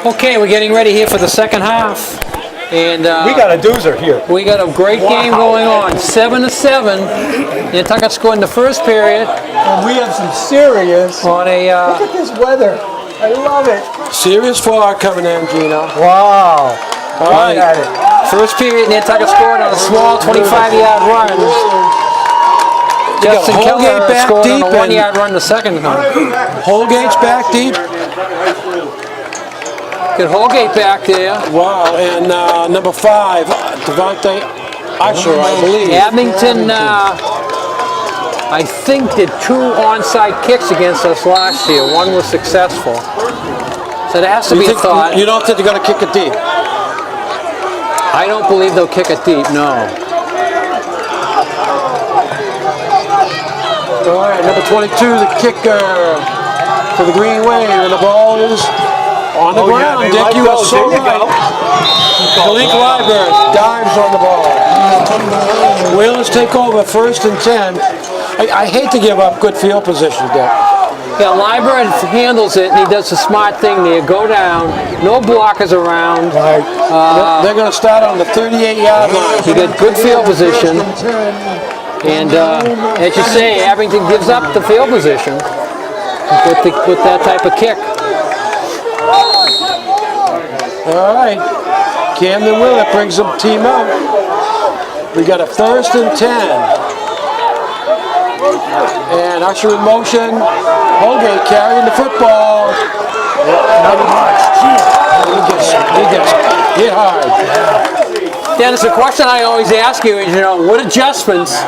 Okay, we're getting ready here for the second half, and we got a doozer here. We got a great game going on, 7-7. Nantucket scored in the first period. And we have some serious. On a look at this weather. I love it. Serious fog coming in, Gino. Wow. All right. At it. First period, Nantucket scored on a small 25-yard run. Justin Keller scored on a 1-yard run the second time. Holgate's back deep. Get Holgate back there. Wow, and number 5, Devontae Usher, I believe. Abington, I think, did 2 onside kicks against us last year. One was successful. So there has to be a thought. You don't think they're going to kick it deep? I don't believe they'll kick it deep, no. All right, number 22, the kicker for the Green Wave, and the ball is on the ground. Yeah, Dick, you are so right. Malik Liber dives on the ball. Whalers take over 1st and 10. I hate to give up good field position, Dick. Yeah, Liber handles it, and he does the smart thing there. Go down, no blockers around. Right. They're going to start on the 38-yard line. You get good field position. And as you say, Abington gives up the field position with that type of kick. All right. Camden Willett brings the team up. We got a 1st and 10. And Usher in motion. Holgate carrying the football. Not much. He gets hit hard. Dennis, the question I always ask you is, what adjustments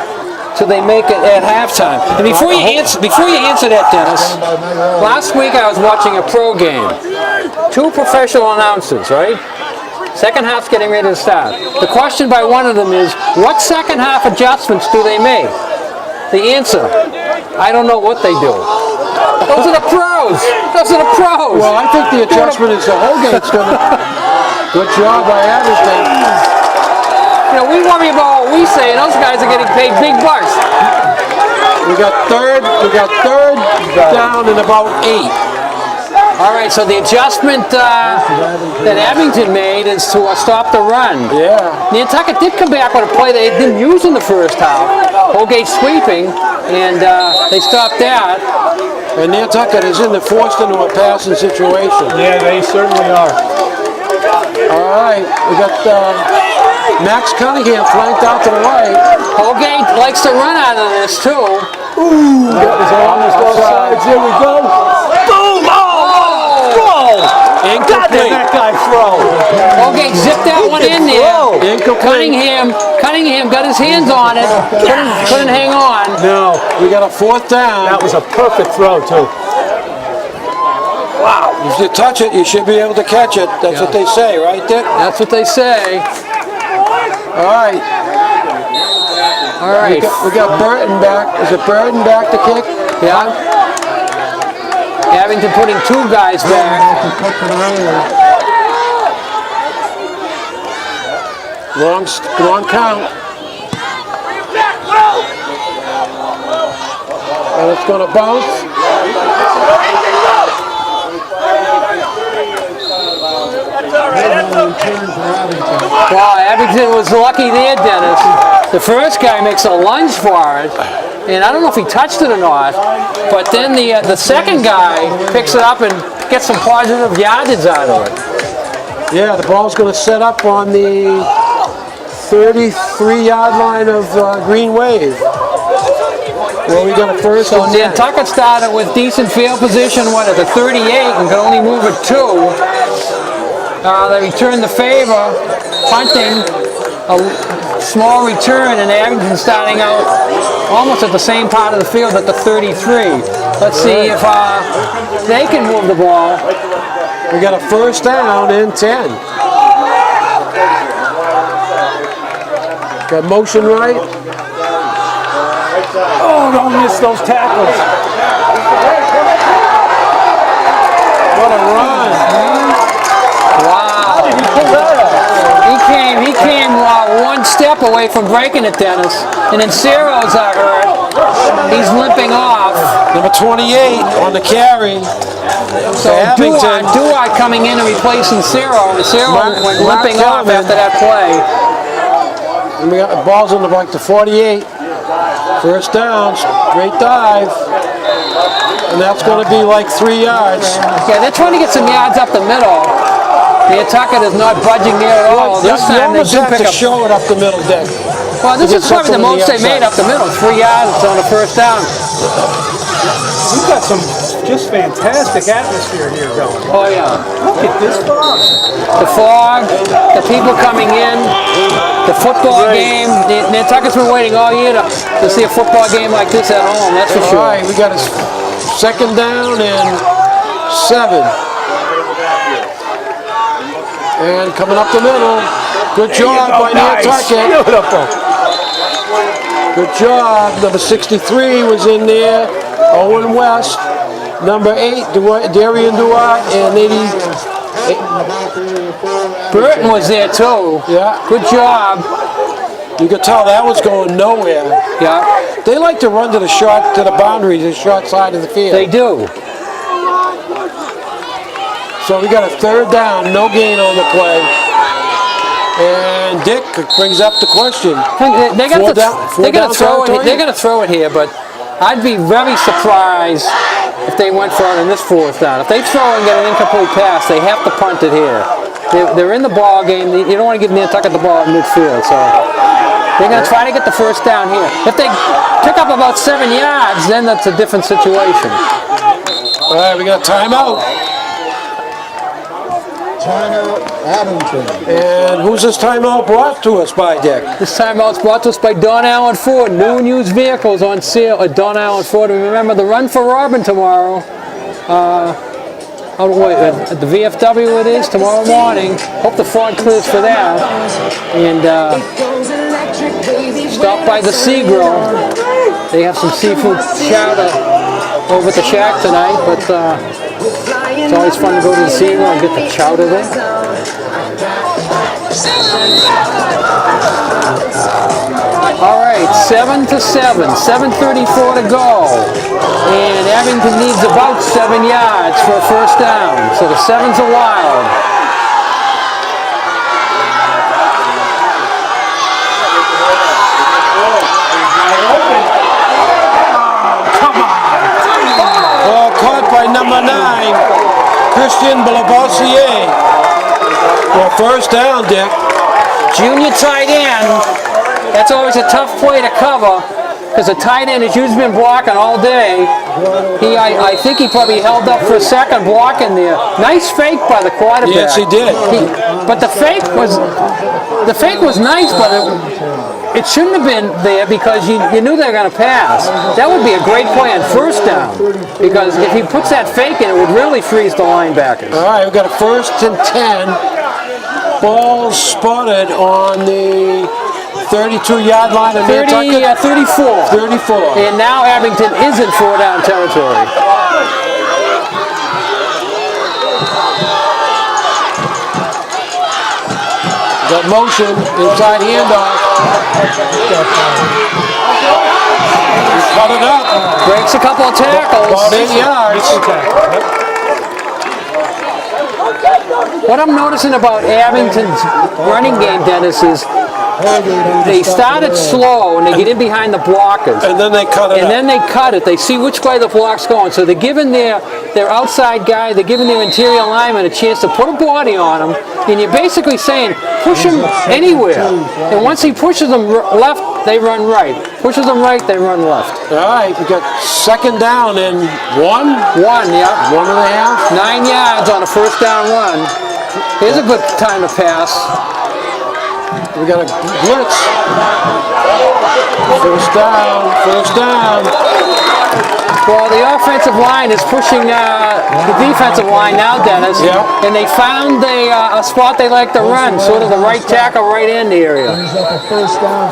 do they make it at halftime? And before you answer that, Dennis, last week I was watching a pro game. 2 professional announcers, right? Second half's getting ready to start. The question by one of them is, what second half adjustments do they make? The answer, I don't know what they do. Those are the pros. Those are the pros. Well, I think the adjustment is the Holgate's going to. Good job by Abington. We worry about what we say, and those guys are getting paid big bucks. We got third down and about 8. All right, so the adjustment that Abington made is to stop the run. Yeah. Nantucket did come back with a play they didn't use in the first half. Holgate sweeping, and they stopped that. And Nantucket is forced into a passing situation. Yeah, they certainly are. All right, we got Max Cunningham flanked out to the right. Holgate likes to run out of this too. Ooh, got his arms both sides. Here we go. Boom! Oh! Throw! God, did that guy throw? Holgate zipped that one in there. Cunningham got his hands on it. Couldn't hang on. No, we got a 4th down. That was a perfect throw too. Wow. If you touch it, you should be able to catch it. That's what they say, right, Dick? That's what they say. All right. All right. We got Burton back. Is it Burton back to kick? Yeah. Abington putting 2 guys back. Long count. And it's going to bounce. Wow, Abington was lucky there, Dennis. The first guy makes a lunge for it, and I don't know if he touched it or not, but then the second guy picks it up and gets some positive yardage out of it. Yeah, the ball's going to set up on the 33-yard line of Green Wave. Well, we got a 1st and 10. Nantucket started with decent field position, at the 38, and could only move it 2. They returned the favor, punting, a small return, and Abington starting out almost at the same part of the field at the 33. Let's see if they can move the ball. We got a 1st down and 10. Got motion right. Oh, don't miss those tackles. What a run. Wow. He came 1 step away from breaking it, Dennis. And then Ciro's hurt. He's limping off. Number 28 on the carry. So Abington. Duart coming in and replacing Ciro. And Ciro went limping off Kellerman. after that play. And we got the balls on like the 48. First down, great dive. And that's going to be like 3 yards. Yeah, they're trying to get some yards up the middle. Nantucket is not budging there at all. This You time they almost do have pick to up. show it up the middle, Dick. Well, this to is get probably the something on most the they made up outside. the middle. 3 yards on the first down. We've got some just fantastic atmosphere here going. Oh, yeah. Look at this fog. The fog, the people coming in, the football game. Nantucket's been waiting all year to see a football game like this at home, that's for All sure. right, we got a second down and 7. And coming up the middle. Good job by Nantucket. Beautiful. Good job. Number 63 was in there. Owen West. Number 8, Darian Duart. And 80. Burton was there too. Yeah. Good job. You could tell that was going nowhere. Yeah, They like to run to the boundaries, the short side of the field. they do. So we got a third down, no gain on the play. And Dick brings up the question. They're Four going down to throw it. territory? They're going to throw it here, but I'd be very surprised if they went for it in this fourth down. If they throw and get an incomplete pass, they have to punt it here. They're in the ball game. You don't want to give Nantucket the ball in midfield, so they're going to try to get the first down here. If they pick up about 7 yards, then that's a different situation. All right, we got a timeout. Abington. And who's this timeout brought to us by, Dick? This timeout's brought to us by Don Allen Ford. New and used vehicles on sale at Don Allen Ford. And remember the Run for Robin tomorrow. At the VFW it is tomorrow morning. Hope the fog clears for that. And stop by the Sea Grill. They have some seafood chowder over at the shack tonight, but it's always fun to go to the Sea Grill and get the chowder there. All right, 7-7, 7:34 to go. And Abington needs about 7 yards for a first down. So the 7's are wild. Ball caught by number 9, Christian Blavoisier. For a first down, Dick. Junior tight end. That's always a tough play to cover because the tight end has usually been blocking all day. I think he probably held up for a second blocking there. Nice fake by the quarterback. Yes, he did. But the fake was nice, but it shouldn't have been there because you knew they were going to pass. That would be a great play on first down because if he puts that fake in, it would really freeze the linebackers. All right, we've got a 1st and 10. Ball spotted on the 32-yard line of Nantucket. 34. 34. And now Abington is in 4-down territory. Got motion, inside handoff. He cut it up. Breaks a couple of tackles. About 8 yards. What I'm noticing about Abington's running game, Dennis, is they started slow and they get in behind the blockers. And then they cut it And up. then they cut it. They see which way the block's going. So they're giving their outside guy, they're giving their interior lineman a chance to put a body on him. And you're basically saying, push him anywhere. And once he pushes them left, they run right. Pushes them right, they run left. All right, we got 2nd down and 1. 1, yeah. 1.5. 9 yards on a first down run. Here's a good time to pass. We got a blitz. First down, first down. Well, the offensive line is pushing the defensive line now, Dennis. Yeah. And they found a spot they like to run, sort of the right tackle, right end area.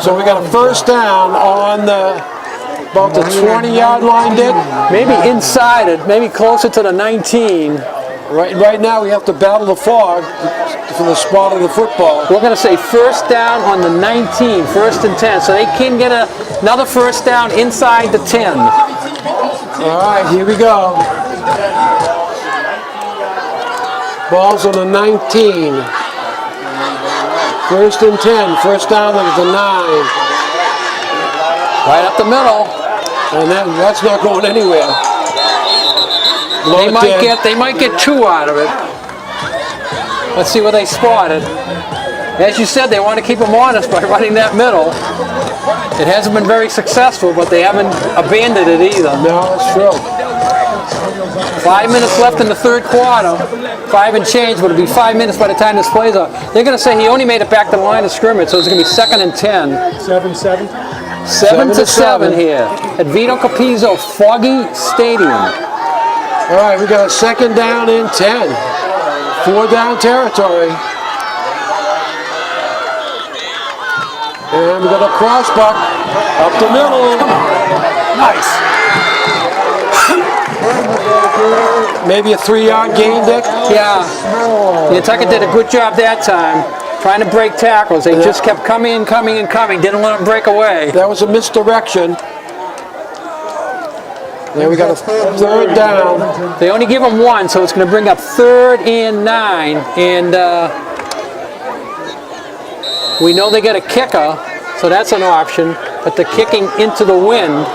So we got a first down on about the 20-yard line, Dick. Maybe inside it, maybe closer to the 19. Right now we have to battle the fog for the spot of the football. We're going to say first down on the 19, 1st and 10. So they can get another first down inside the 10. All right, here we go. Ball's on the 19. First and 10. First down at the 9. Right up the middle. And that's not going anywhere. They might get 2 out of it. Let's see what they spotted. As you said, they want to keep them honest by running that middle. It hasn't been very successful, but they haven't abandoned it either. No, that's true. 5 minutes left in the third quarter. 5 and change, but it'll be 5 minutes by the time this plays out. They're going to say he only made it back to the line of scrimmage, so it's going to be 2nd and 10. 7-7. 7-7 here at Vito Capizzo Foggy Stadium. All right, we got a 2nd down and 10. 4 down territory. And we got a crossbuck up the middle. Nice. Maybe a 3-yard gain, Dick? Yeah. Nantucket did a good job that time, trying to break tackles. They just kept coming and coming and coming. Didn't let them break away. That was a misdirection. Then we got a 3rd down. They only give them 1, so it's going to bring up 3rd and 9. And we know they got a kicker, so that's an option. But the kicking into the wind,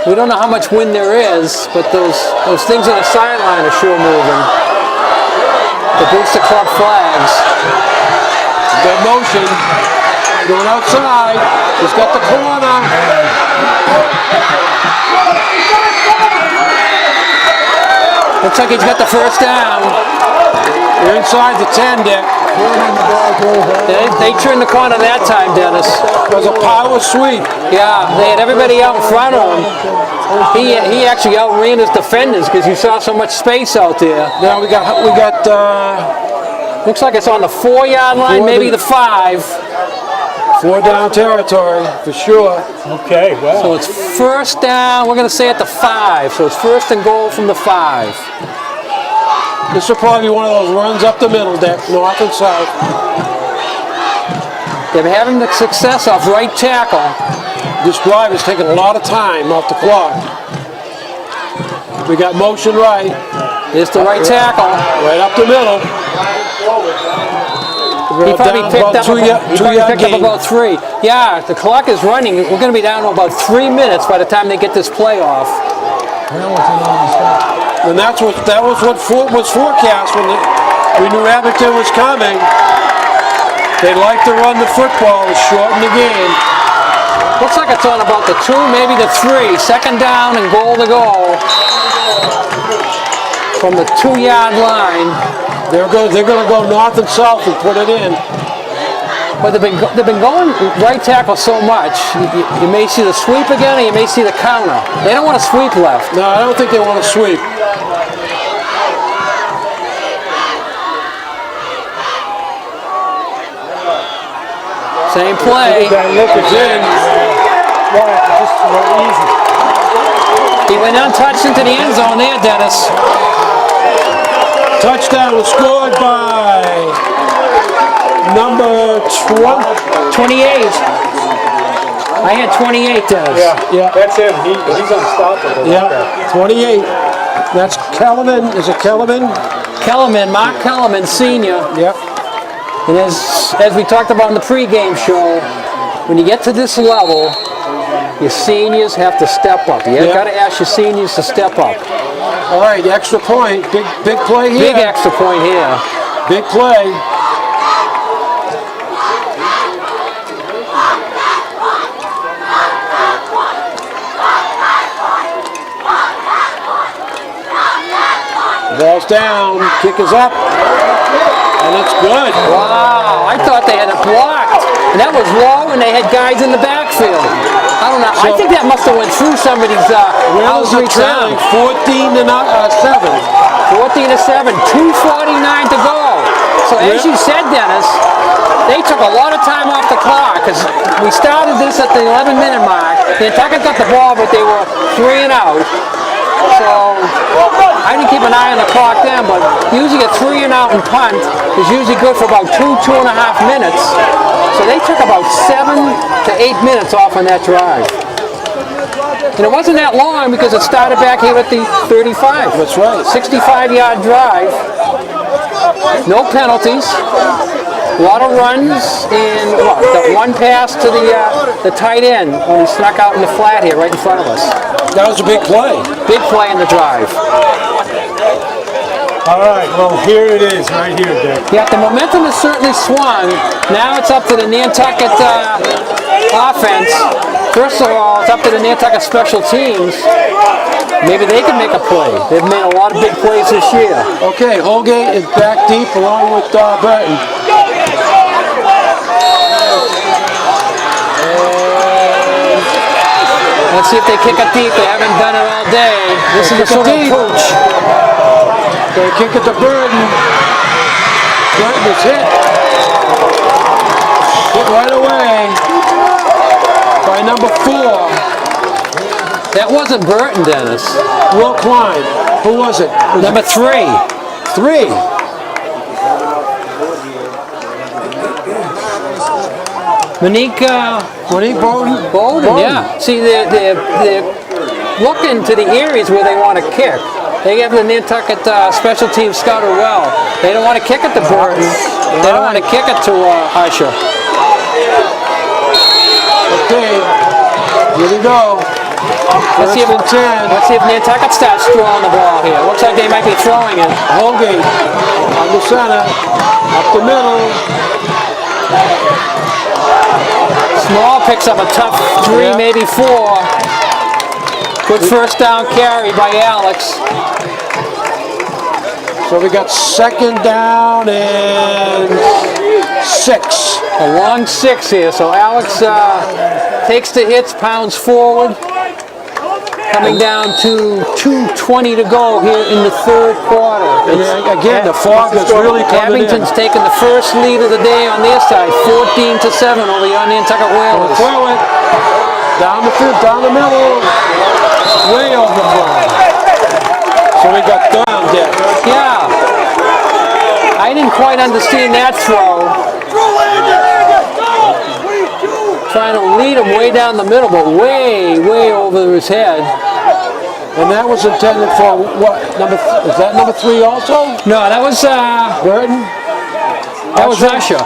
we don't know how much wind there is, but those things on the sideline are sure moving. The Booster Club flags. Good motion. Going outside. He's got the corner. Looks like he's got the first down. You're inside the 10, Dick. They turned the corner that time, Dennis. It was a power sweep. Yeah, they had everybody out in front of him. He actually outran his defenders because you saw so much space out there. Now we got Looks like it's on the 4-yard line, maybe the 5. 4 down territory for sure. Okay, well. So it's first down, we're going to say at the 5. So it's 1st and goal from the 5. This will probably be one of those runs up the middle, Dick, north and south. They're having the success off right tackle. This drive is taking a lot of time off the clock. We got motion right. There's the right tackle. Right up the middle. He probably picked up about 3. Yeah, the clock is running. We're going to be down to about 3 minutes by the time they get this play off. And that was what was forecast when we knew Abington was coming. They like to run the football and shorten the game. Looks like it's on about the 2, maybe the 3. 2nd down and goal to go from the 2-yard line. They're going to go north and south and put it in. But they've been going right tackle so much. You may see the sweep again, or you may see the counter. They don't want to sweep left. No, I don't think they want to sweep. Same play. Look is in. Just easy. He went untouched into the end zone there, Dennis. Touchdown was scored by number 28. I had 28, Dennis. Yeah. That's him. He's unstoppable. Yeah, 28. That's Kellerman. Is it Kellerman? Kellerman, Mark Kellerman, senior. Yep. And as we talked about in the pregame show, when you get to this level, your seniors have to step up. You got to ask your seniors to step up. All right, extra point. Big play here. Big extra point here. Big play. Ball's down. Kick is up. And it's good. Wow, I thought they had it blocked. And that was low, and they had guys in the backfield. I don't know. I think that must have went through somebody's outreach trailing down. 14-7. 14-7, 2:49 to go. So as you said, Dennis, they took a lot of time off the clock because we started this at the 11-minute mark. Nantucket got the ball, but they were 3 and out. So I didn't keep an eye on the clock then, but usually a 3 and out and punt is usually good for about 2.5 minutes. So they took about 7 to 8 minutes off on that drive. And it wasn't that long because it started back here at the 35. That's right. 65-yard drive. No penalties. A lot of runs and the one pass to the tight end when he snuck out in the flat here right in front of us. That was a big play. Big play in the drive. All right, well, here it is, right here, Dick. Yeah, the momentum has certainly swung. Now it's up to the Nantucket offense. First of all, it's up to the Nantucket special teams. Maybe they can make a play. They've made a lot of big plays this year. Okay, Holgate is back deep along with Burton. Let's see if they kick it deep. They haven't done it all day. This is a sort of approach. They kick it to Burton. Burton is hit. Hit right away by number 4. That wasn't Burton, Dennis. Will Klein. Who was it? Number 3. 3. Monique Bowden? Bowden, yeah. See, they're looking to the areas where they want to kick. They have the Nantucket special team scouter well. They don't want to kick it to Burton. They don't want to kick it to Usher. Okay, here we go. Let's see if Nantucket starts throwing the ball here. Looks like they might be throwing it. Holgate on the center, up the middle. Small picks up a tough 3, maybe 4. Good first down carry by Alex. So we got second down and 6. A long 6 here. So Alex takes the hits, pounds forward. Coming down to 2:20 to go here in the third quarter. And again, the fog is really coming in. Abington's taking the first lead of the day on their side, 14-7 over the Nantucket Whalers. Throw it down the field, down the middle, way over the front. So we got down there. Yeah, I didn't quite understand that throw. Trying to lead him way down the middle, but way over his head. And that was intended for what? Is that number 3 also? No, that was Burton? that was Usher.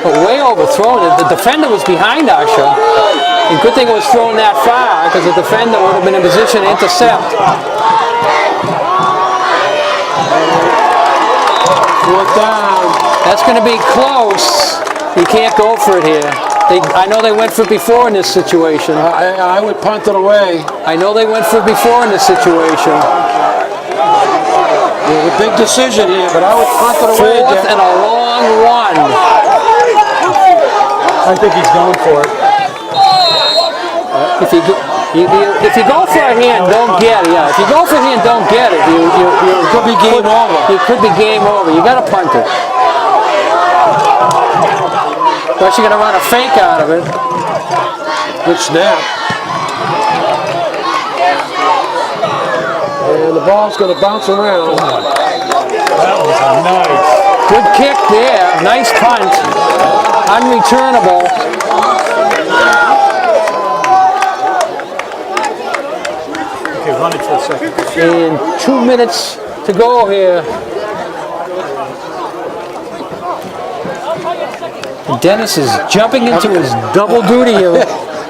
But way overthrown. The defender was behind Usher. And good thing it was thrown that far because the defender would have been in position to intercept. 4th down. That's going to be close. You can't go for it here. I know they went for it before in this situation. I would punt it away. I know they went for it before in this situation. It was a big decision here, but I would punt it away. 4th and a long 1. I think he's going for it. If you go for a hand, don't get it. Yeah, if you go for a hand, don't get it. You could be game over. You could be game over. You got to punt it. Unless you're going to run a fake out of it. Good snap. And the ball's going to bounce around. That was nice. Good kick there. Nice punt. Unreturnable. Okay, run it for a second. And 2 minutes to go here. Dennis is jumping into his double duty here.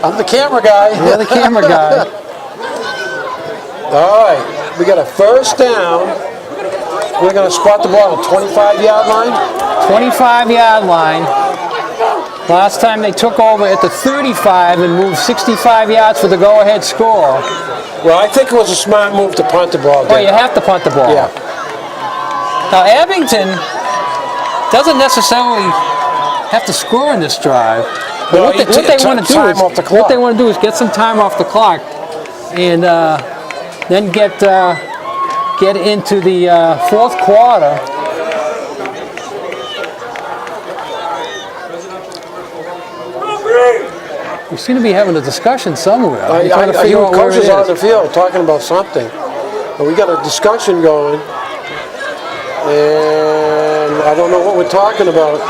I'm the camera guy. You're the camera guy. All right, we got a first down. We're going to spot the ball at the 25-yard line. 25-yard line. Last time they took over at the 35 and moved 65 yards for the go-ahead score. Well, I think it was a smart move to punt the ball. Oh, you have to punt the ball. Yeah. Now, Abington doesn't necessarily have to score in this drive. But what they want to do is get some time off the clock and then get into the fourth quarter. We seem to be having a discussion somewhere. I hear coaches on the field talking about something. But we got a discussion going, and I don't know what we're talking about.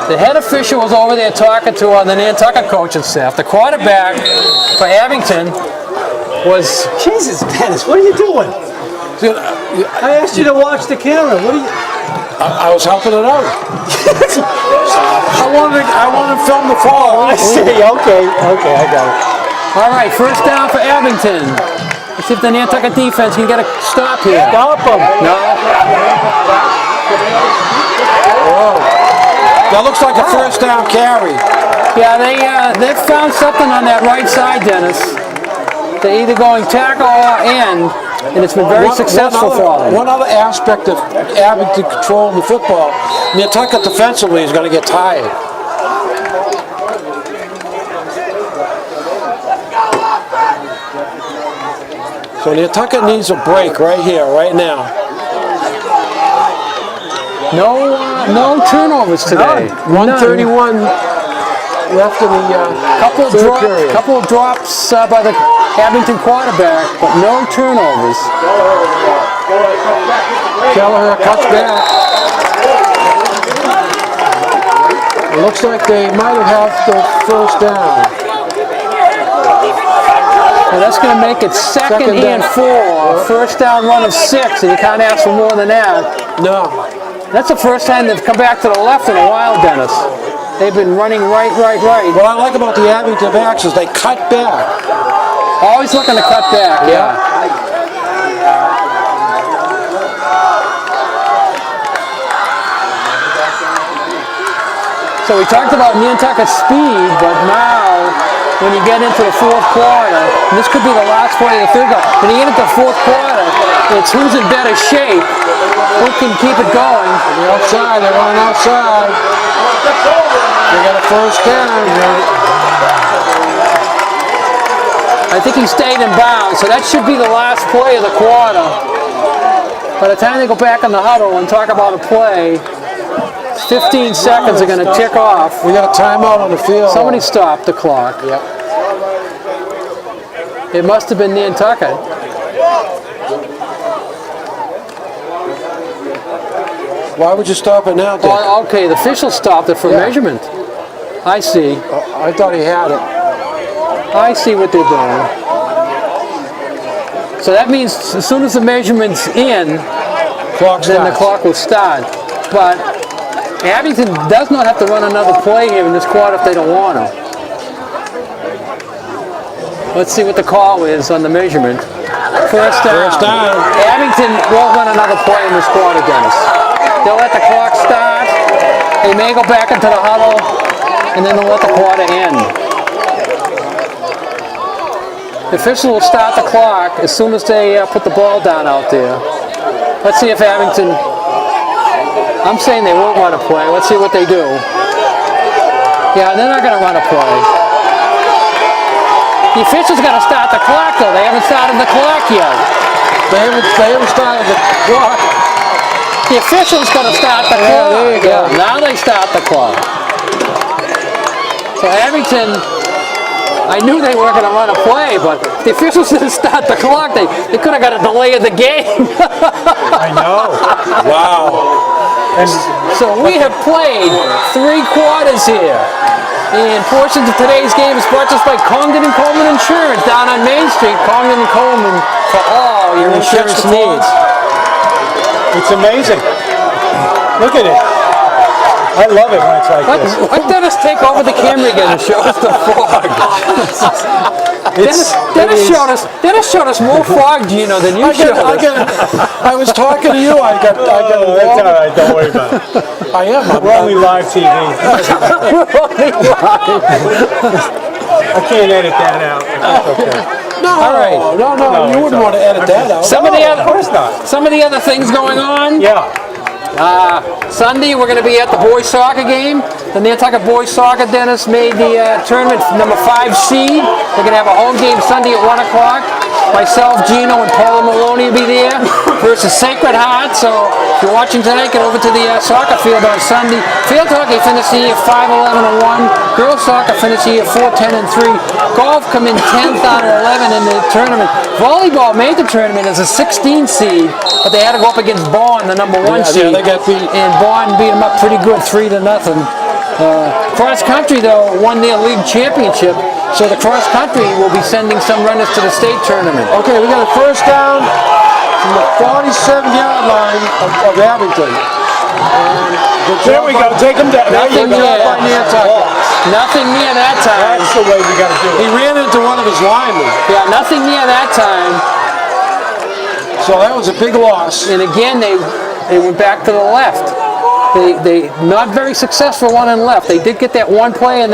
The head official was over there talking to the Nantucket coaching staff. The quarterback for Abington was Jesus, Dennis, what are you doing? I asked you to watch the camera. What are you? I was helping it out. I wanted to film the fall. I see. Okay, I got it. all right. First down for Abington. Let's see if the Nantucket defense can get a stop here. Stop him. No. That looks like a first down carry. Yeah, they found something on that right side, Dennis. They're either going tackle or end, and it's been very successful for them. One other aspect of Abington controlling the football, Nantucket defensively is going to get tired. So Nantucket needs a break right here, right now. No turnovers today. 131 left in the third period. Couple of drops by the Abington quarterback, but no turnovers. Kelleher cuts back. It looks like they might have the first down. Well, that's going to make it second and 4. First down run of 6, and you can't ask for more than that. No. That's the first time they've come back to the left in a while, Dennis. They've been running right. What I like about the Abington backs is they cut back. Always looking to cut back, yeah. So we talked about Nantucket's speed, but now when you get into the fourth quarter, and this could be the last play of the third quarter, when you get into the fourth quarter, it's who's in better shape, who can keep it going. They're outside, they're running outside. They got a first down. I think he stayed in bounds, so that should be the last play of the quarter. By the time they go back in the huddle and talk about a play, 15 seconds are going to tick off. We got a timeout on the field. Somebody stopped the clock. Yep. It must have been Nantucket. Why would you stop it now, Dick? Well, okay, the official stopped it for measurement. I see. I thought he had it. I see what they're doing. So that means as soon as the measurement's in, then the clock will start. But Abington does not have to run another play here in this quarter if they don't want to. Let's see what the call is on the measurement. First down. First down. Abington won't run another play in this quarter, Dennis. They'll let the clock start. They may go back into the huddle, and then they'll let the quarter end. The official will start the clock as soon as they put the ball down out there. Let's see if Abington... I'm saying they won't run a play. Let's see what they do. Yeah, they're not going to run a play. The official's got to start the clock, though. They haven't started the clock yet. They haven't started the clock. The official's got to start the clock. There you go. Yeah, now they start the clock. So Abington, I knew they weren't going to run a play, but the officials didn't start the clock. They could have got a delay of the game. I know. Wow. So we have played 3 quarters here. And portions of today's game is brought to us by Congdon & Coleman Insurance down on Main Street. Congdon & Coleman for all your insurance needs. It's amazing. Look at it. I love it when it's like this. Let Dennis take over the camera again and show us the fog. Dennis showed us more fog, Gino, than you showed us. I was talking to you. I got that's all right. Don't worry about it. I am. We're only live TV. I can't edit that out. That's okay. No, All right. no, you wouldn't want to edit that out. Some of the Of course not. other things going on. Yeah. Sunday, we're going to be at the boys soccer game. The Nantucket boys soccer, Dennis, made the tournament number 5 seed. We're going to have a home game Sunday at 1 o'clock. Myself, Gino, and Paula Maloney will be there versus Sacred Heart. So if you're watching tonight, get over to the soccer field on Sunday. Field hockey finished the year 5-11-1. Girls soccer finished the year 4-10-3. Golf come in 10th out of 11 in the tournament. Volleyball made the tournament as a 16 seed, but they had to go up against Bond, the number 1 seed. Yeah, they got beat. And Bond beat them up pretty good, 3-0. Cross country, though, won their league championship, so the cross country will be sending some runners to the state tournament. Okay, we got a first down from the 47-yard line of Abington. There we go. Take him down. Nothing near that time. That's the way we got to do it. He ran into one of his linemen. Yeah, nothing near that time. So that was a big loss. And again, they went back to the left. They not very successful on and left. They did get that one play in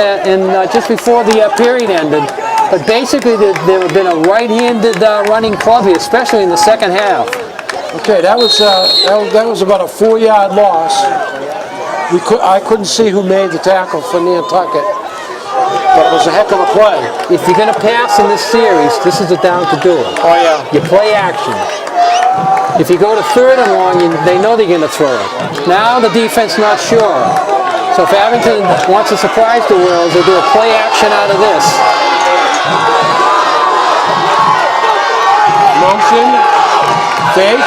just before the period ended. But basically, there have been a right-handed running club here, especially in the second half. Okay, that was about a 4-yard loss. I couldn't see who made the tackle for Nantucket, but it was a heck of a play. If you're going to pass in this series, this is the down to do it. Oh yeah. You play action. If you go to 3rd and long, they know they're going to throw it. Now the defense not sure. So if Abington wants to surprise the world, they'll do a play action out of this. Motion, fake,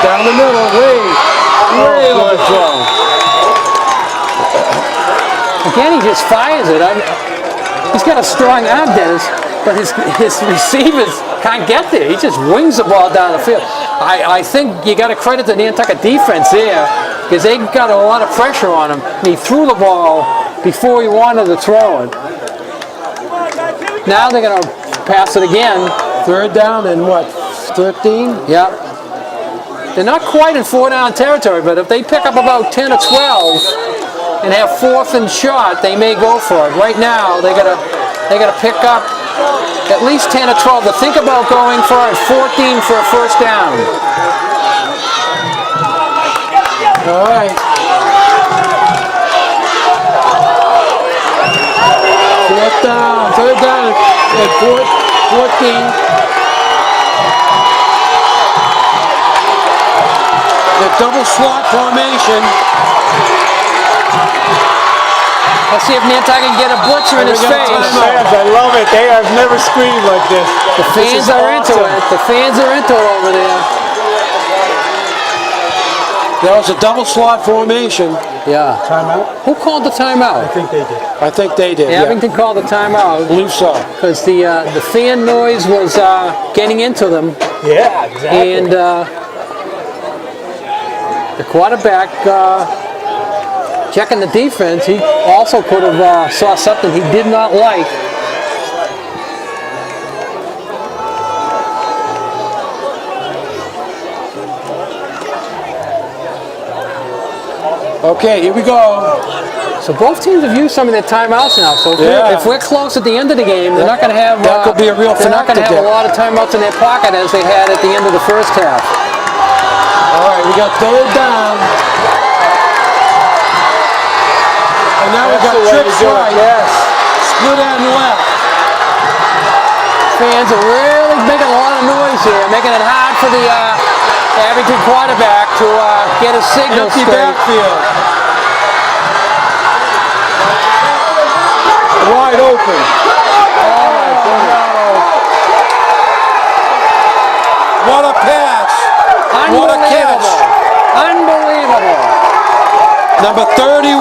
down the middle, way overthrown. Again, he just fires it. He's got a strong arm, Dennis, but his receivers can't get there. He just wings the ball down the field. I think you got to credit the Nantucket defense there because they got a lot of pressure on him. And he threw the ball before he wanted to throw it. Now they're going to pass it again. 3rd down and what, 13? Yeah. They're not quite in 4-down territory, but if they pick up about 10 or 12 and have 4th and short, they may go for it. Right now, they got to pick up at least 10 or 12 to think about going for it. 14 for a first down. All right. 4th down, 3rd down at 14. The double slot formation. Let's see if Nantucket can get a blitzer in his face. I love it. They have never screamed like this. The fans are into it. The fans are into it over there. That was a double slot formation. Yeah. Timeout? Who called the timeout? I think they did. Abington called the timeout. I believe so. Because the fan noise was getting into them. Yeah, exactly. And the quarterback checking the defense, he also could have saw something he did not like. Okay, here we go. So both teams have used some of their timeouts now. So if we're close at the end of the game, they're not going to have. That could be a real They're not going to have a lot of timeouts in their pocket as they had at the end of the first half. All right, we got 3rd down. And now we got trips right. Yes. Split end left. Fans are really making a lot of noise here, making it hard for the Abington quarterback to get his signal Empty straight. backfield. Wide open. What a pass. What a catch. Unbelievable. Number 31.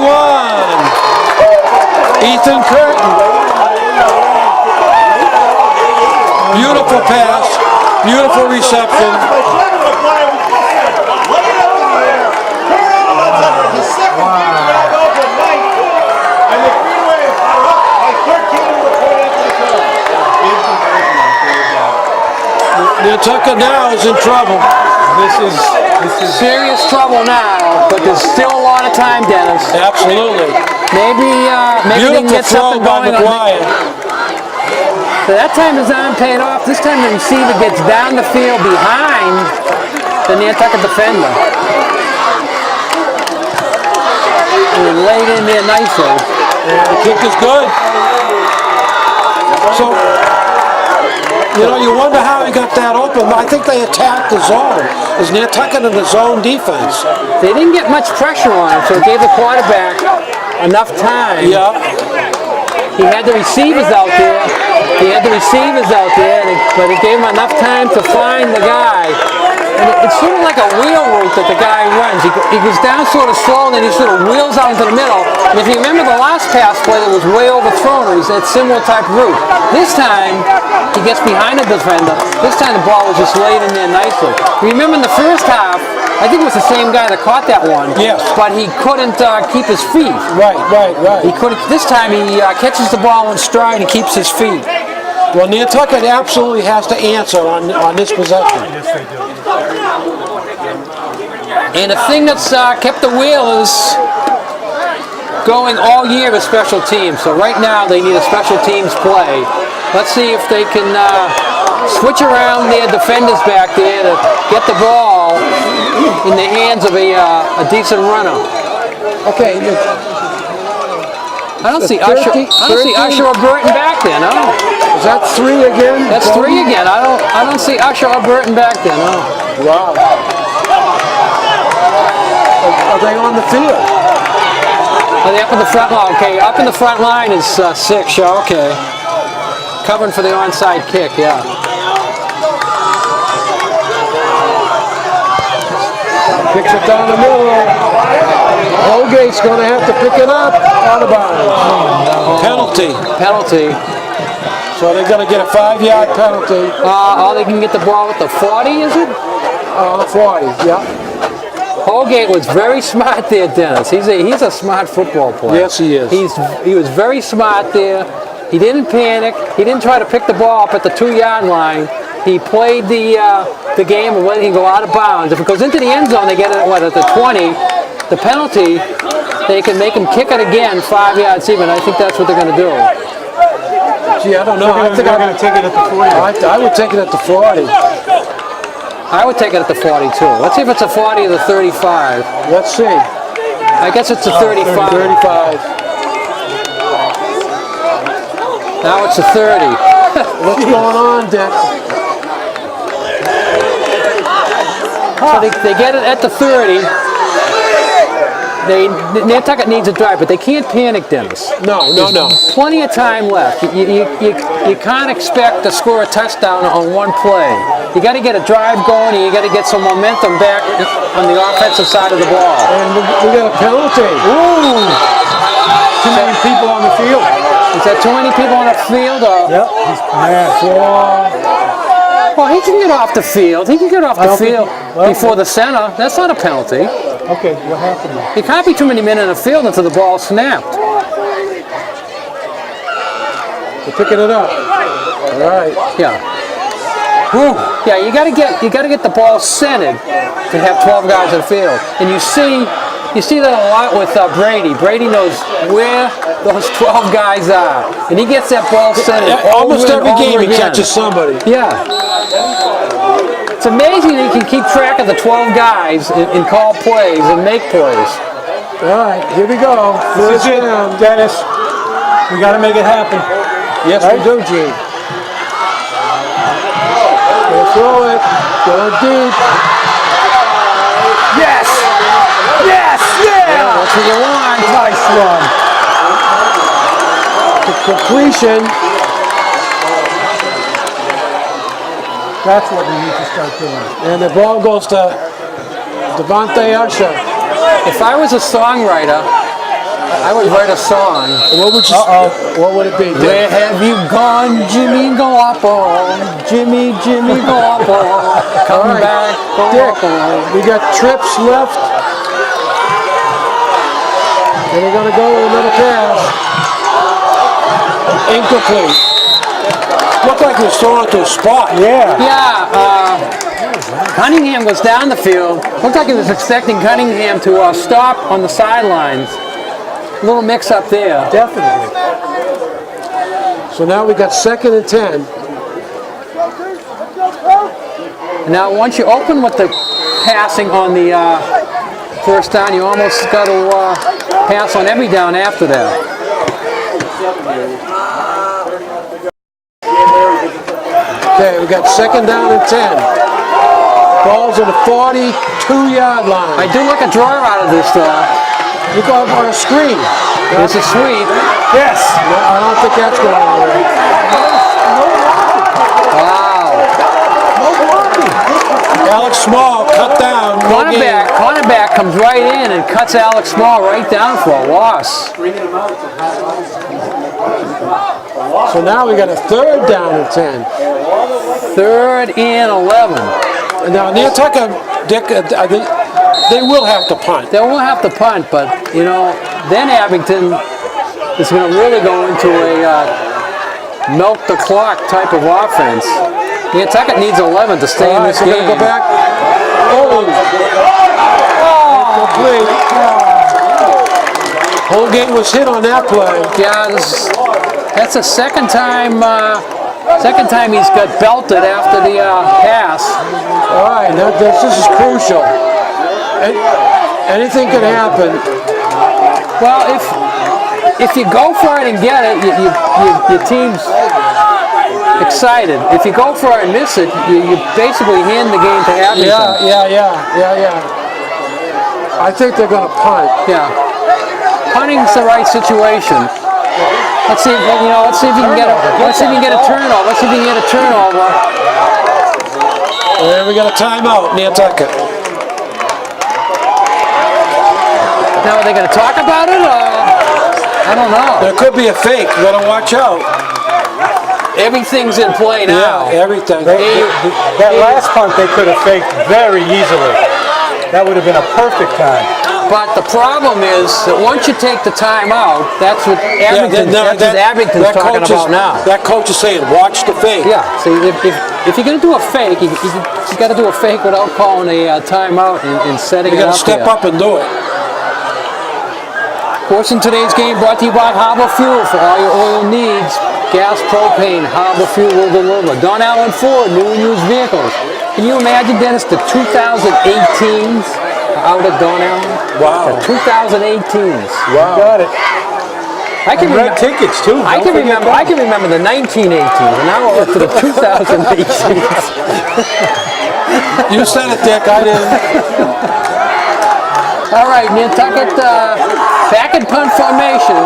Ethan Curtin. Beautiful pass. Beautiful reception. Nantucket now is in trouble. This is Serious trouble now, but there's still a lot of time, Dennis. Absolutely. Maybe they can Beautiful get throw something by going on. McGuire. So that time his arm paid off. This time the receiver gets down the field behind the Nantucket defender. And laid in there nicely. The kick is good. So, you wonder how he got that open. I think they attacked the zone. Is Nantucket in the zone defense? They didn't get much pressure on him, so it gave the quarterback enough time. Yeah. He had the receivers out there. But it gave him enough time to find the guy. And it's sort of like a wheel route that the guy runs. He goes down sort of slow, and then he sort of wheels out into the middle. And if you remember the last pass play that was way overthrown, it was that similar type route. This time, he gets behind the defender. This time the ball was just laid in there nicely. Remember in the first half, I think it was the same guy that caught that one. Yes. But he couldn't keep his feet. Right. He couldn't. This time he catches the ball in stride and keeps his feet. Well, Nantucket absolutely has to answer on this possession. Yes, they do. And the thing that's kept the Whalers going all year is special teams. So right now they need a special teams play. Let's see if they can switch around their defenders back there to get the ball in the hands of a decent runner. Okay. I don't see Usher. I don't see Usher or Burton back there. No. Is that 3 again? That's 3 again. I don't see Usher or Burton back there. No. Wow. Are they on the field? Are they up in the front line? Okay, up in the front line is 6. Okay. Covering for the onside kick. Yeah. Kicks it down the middle. Holgate's going to have to pick it up out of bounds. Penalty. So they're going to get a 5-yard penalty. They can get the ball with the 40, is it? 40, yeah. Holgate was very smart there, Dennis. He's a smart football player. Yes, he is. He was very smart there. He didn't panic. He didn't try to pick the ball up at the 2-yard line. He played the game of letting him go out of bounds. If it goes into the end zone, they get it at the 20. The penalty, they can make him kick it again 5 yards even. I think that's what they're going to do. Gee, I don't know. I think I'm going to take it at the 40. I would take it at the 40. I would take it at the 40 too. Let's see if it's a 40 or the 35. Let's see. I guess it's a 35. 35. Now it's a 30. What's going on, Dick? So they get it at the 30. Nantucket needs a drive, but they can't panic, Dennis. No. Plenty of time left. You can't expect to score a touchdown on one play. You got to get a drive going, and you got to get some momentum back on the offensive side of the ball. And we got a penalty. Ooh! Too many people on the field. Is that too many people on the field? Yep. He's mad. Well, he can get off the field. He can get off the field before the center. That's not a penalty. Okay, what happened there? There can't be too many men in the field until the ball snapped. We're picking it up. All right. Yeah. Whew. Yeah, you got to get the ball centered to have 12 guys in the field. And you see that a lot with Brady. Brady knows where those 12 guys are, and he gets that ball centered. Almost every game he again. catches somebody. Yeah. It's amazing that he can keep track of the 12 guys and call plays and make plays. All right, here we go. This is it, Dennis. We got to make it happen. Yes, we do, Gene. We'll throw it. Going deep. Yes! Yes! Yeah! That's what you want. Nice run. To completion. That's what we need to start doing. And the ball goes to Devontae Usher. If I was a songwriter, I would write a song. What would What would it be? Dick? Where have you gone, Jimmy Garoppolo? Jimmy Garoppolo. Come All right. back, Dick, Garoppolo. we got trips left. And they're going to go with another pass. Incomplete. Looked like he was thrown into a spot. Yeah. Yeah, Cunningham goes down the field. Looked like he was expecting Cunningham to stop on the sidelines. A little mix up there. Definitely. So now we got 2nd and 10. Now, once you open with the passing on the first down, you almost got to pass on every down after that. Okay, we got 2nd down and 10. Ball's on the 42-yard line. I do like a draw out of this. You go on a screen. It's a sweep. Yes. No, I don't think that's going on. Wow. Alex Small cut down. Cornerback comes right in and cuts Alex Small right down for a loss. So now we got a 3rd down and 10. 3rd and 11. Now Nantucket, Dick, they will have to punt. They will have to punt, but you know, then Abington is going to really go into a milk the clock type of offense. Nantucket needs 11 to stay in this so game. Go back. Oh! Incomplete. Holgate was hit on that play. Yeah, that's the second time he's got belted after the pass. All right, this is crucial. Anything can happen. Well, if you go for it and get it, your team's excited. If you go for it and miss it, you basically hand the game to Abington. Yeah. I think they're going to punt. Yeah. Punting's the right situation. Let's see if you can get a turnover. Let's see if you can get a turnover. And we got a timeout, Nantucket. Now are they going to talk about it, or I don't know. There could be a fake. You got to watch out. Everything's in play now. Yeah, everything. That last punt they could have faked very easily. That would have been a perfect time. But the problem is that once you take the time out, that's what Abington's talking about now. That coach is saying, watch the fake. Yeah, see, if you're going to do a fake, you got to do a fake without calling a timeout and setting it up. You got to step up and do it. Of course, in today's game, brought to you by Harbor Fuel for all your oil needs. Gas, propane, Harbor Fuel will deliver. Don Allen Ford, new and used vehicles. Can you imagine, Dennis, the 2018s out at Don Allen? Wow. The 2018s. Wow. Got it. I can red tickets too. I can remember the 1918s, and now we're up to the 2018s. You said it, Dick. I didn't. All right, Nantucket back in punt formation.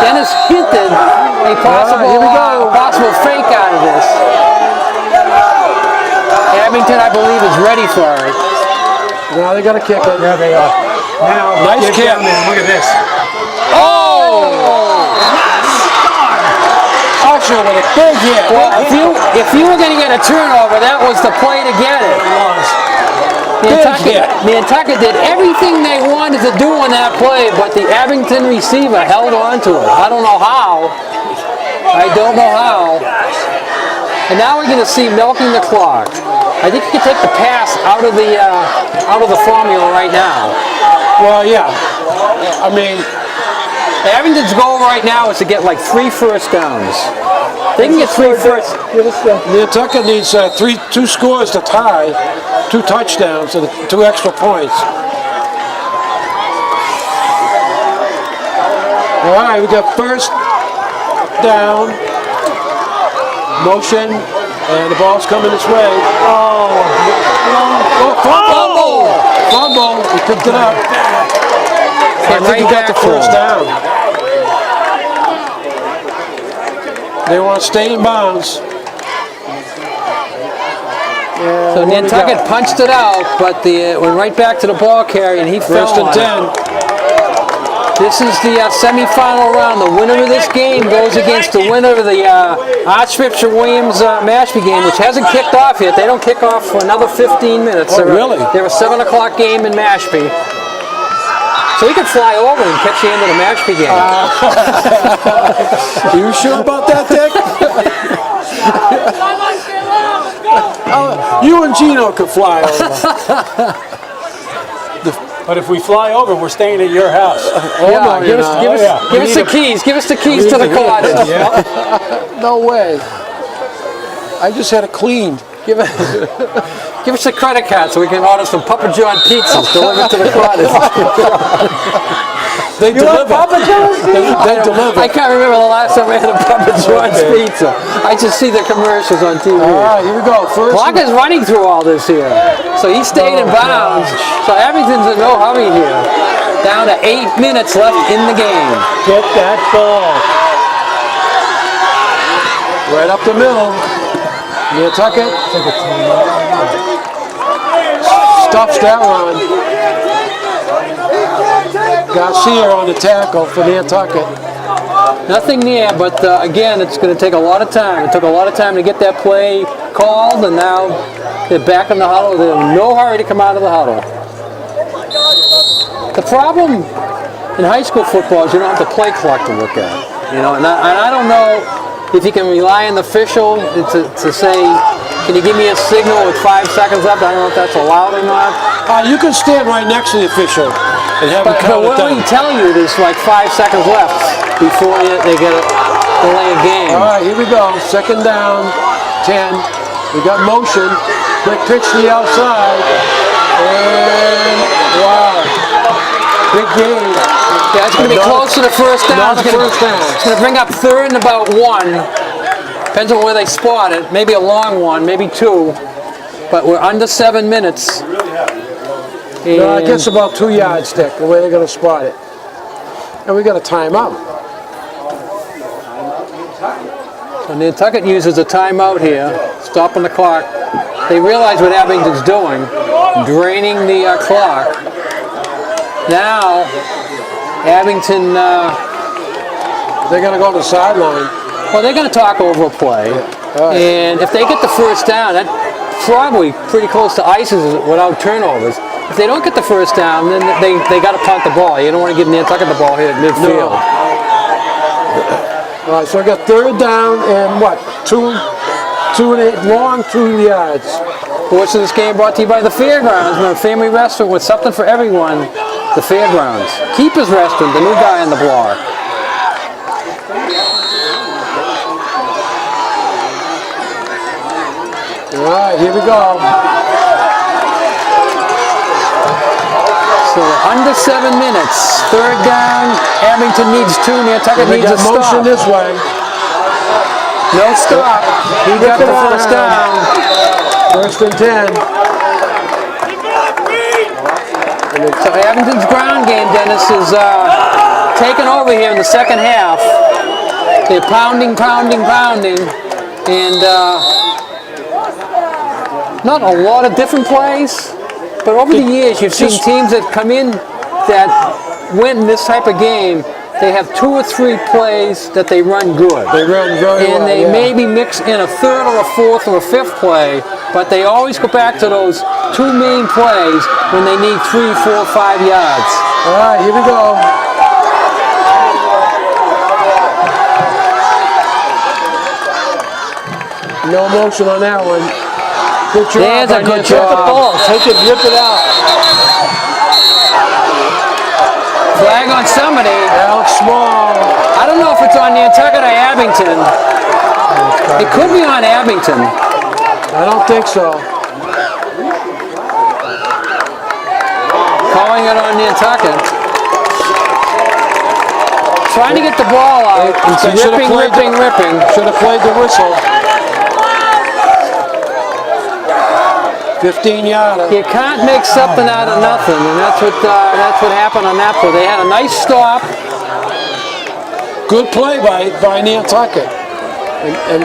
Dennis hinted a possible fake out of this. Abington, I believe, is ready for it. Now they got to kick it. There they are. Now, nice kick. Look at this. Usher with a big hit. Well, if you were going to get a turnover, that was the play to get it. Nantucket did everything they wanted to do on that play, but the Abington receiver held on to it. I don't know how. And now we're going to see milking the clock. I think you can take the pass out of the formula right now. Well, yeah. I mean, Abington's goal right now is to get like 3 first downs. They can get 3 first. Nantucket needs 2 scores to tie, 2 touchdowns, and 2 extra points. All right, we got first down, motion, and the ball's coming this way. Fumble! He picked it up. I think he got the first down. They want to stay in bounds. So Nantucket punched it out, but went right back to the ball carrier, and he fell First and on 10. it. This is the semifinal round. The winner of this game goes against the winner of the Archbishop Williams Mashpee game, which hasn't kicked off yet. They don't kick off for another 15 minutes. Oh, really? They're a 7 o'clock game in Mashpee. So he could fly over and catch you into the Mashpee game. You sure about that, Dick? You and Gino could fly over. But if we fly over, we're staying at your house. Give us the keys. Give us the keys to the cottage. No way. I just had it cleaned. Give us a credit card so we can order some Papa John pizzas delivered to the cottage. They deliver. Papa John's pizza? They deliver. I can't remember the last time I had a Papa John's pizza. I just see the commercials on TV. All right, here we go. First. Clock is running through all this here. So he stayed in bounds. So Abington's in no hurry here. Down to 8 minutes left in the game. Get that ball. Right up the middle. Nantucket. stuffs that run. Garcia on the tackle for Nantucket. Nothing near, but again, it's going to take a lot of time. It took a lot of time to get that play called, and now they're back in the huddle. They're in no hurry to come out of the huddle. The problem in high school football is you don't have the play clock to look at. You know, and I don't know if you can rely on the official to say, can you give me a signal with 5 seconds left? I don't know if that's allowed or not. You can stand right next to the official and have him count it what down. we tell you there's like 5 seconds left before they get a delay a game. All right, here we go. Second down, 10. We got motion. Quick pitch to the outside. And wow. Big game. Yeah, it's going to be close to the first down. Not the first down. It's going to bring up third and about 1. Depends on where they spot it. Maybe a long one, maybe 2. But we're under 7 minutes. No, I guess about 2 yards, Dick, the way they're going to spot it. And we got a timeout. So Nantucket uses a timeout here, stopping the clock. They realize what Abington's doing, draining the clock. Now, Abington, they're going to go to the sideline. well, they're going to talk over a play. Right. And if they get the first down, that probably pretty close to ices without turnovers. If they don't get the first down, then they got to punt the ball. You don't want to give Nantucket the ball here at midfield. No. All right, so I got third down and what? 2 yards. Portion of this game brought to you by the Fairgrounds, a family restaurant with something for everyone. The Fairgrounds. Keeper's Restaurant, the new guy on the block. All right, here we go. So under 7 minutes. Third down. Abington needs 2. Nantucket needs a motion stop. this way. No stop. He got the first down. First and 10. So Abington's ground game, Dennis, is taken over here in the second half. They're pounding, and not a lot of different plays, but over the years you've seen teams that come in that win this type of game. They have 2 or 3 plays that they run good. They run very well, and they yeah. maybe mix in a third or a fourth or a fifth play, but they always go back to those 2 main plays when they need 3, 4, 5 yards. All right, here we go. No motion on that one. Good job. There's a good job. Take the ball. Take it, rip it out. Flag on somebody. Alex Small. I don't know if it's on Nantucket or Abington. It could be on Abington. I don't think so. Calling it on Nantucket. Trying to get the ball out. It's ripping. Should have played the whistle. 15-yarder. You can't make something out of nothing, and that's what happened on that play. They had a nice stop. Good play by Nantucket. And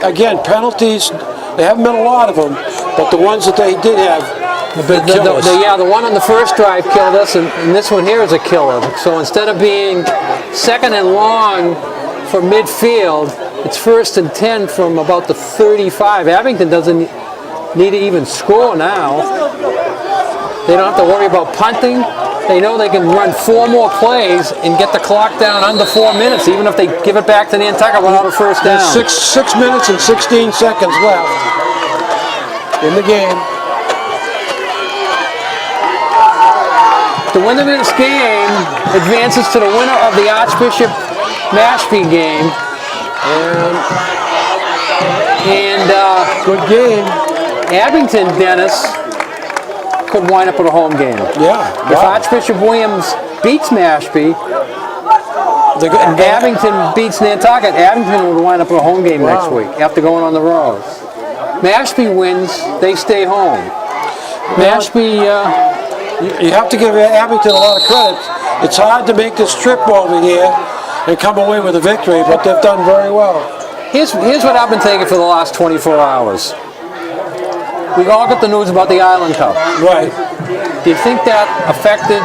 again, penalties, there haven't been a lot of them, but the ones that they did have been killers. The one on the first drive killed us, and this one here is a killer. So instead of being second and long from midfield, it's first and 10 from about the 35. Abington doesn't need to even score now. They don't have to worry about punting. They know they can run 4 more plays and get the clock down under 4 minutes, even if they give it back to Nantucket without a first down. 6 minutes and 16 seconds left in the game. The winner of this game advances to the winner of the Archbishop Mashpee game. And good game. Abington, Dennis, could wind up with a home game. Yeah. If Archbishop Williams beats Mashpee, and Abington beats Nantucket, Abington would wind up with a home game next week after going on the road. Mashpee wins, they stay home. Mashpee... you have to give Abington a lot of credit. It's hard to make this trip over here and come away with a victory, but they've done very well. Here's what I've been thinking for the last 24 hours. we all got the news about the Island Cup. Right. Do you think that affected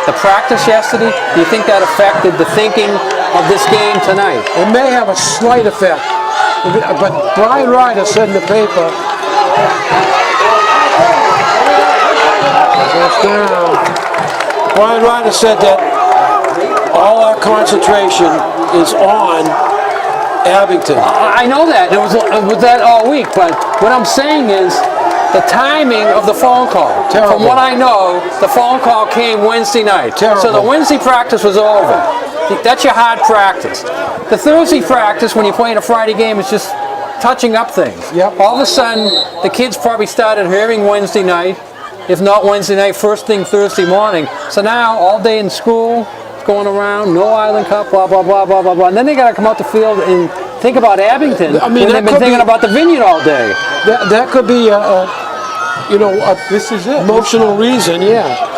the practice yesterday? Do you think that affected the thinking of this game tonight? It may have a slight effect, but Brian Ryder said in the paper, Brian Ryder said that all our concentration is on Abington. I know that. It was that all week, but what I'm saying is the timing of the phone call. Terrible. From what I know, the phone call came Wednesday night. Terrible. So the Wednesday practice was over. That's your hard practice. The Thursday practice, when you're playing a Friday game, is just touching up things. Yep. All of a sudden, the kids probably started hearing Wednesday night, if not Wednesday night, first thing Thursday morning. So now, all day in school, going around, no Island Cup, blah, blah, blah, blah, blah, blah. And then they got to come out the field and think about Abington. I mean, when they've been thinking about the Vineyard all day. That could be a This is it. emotional reason, yeah.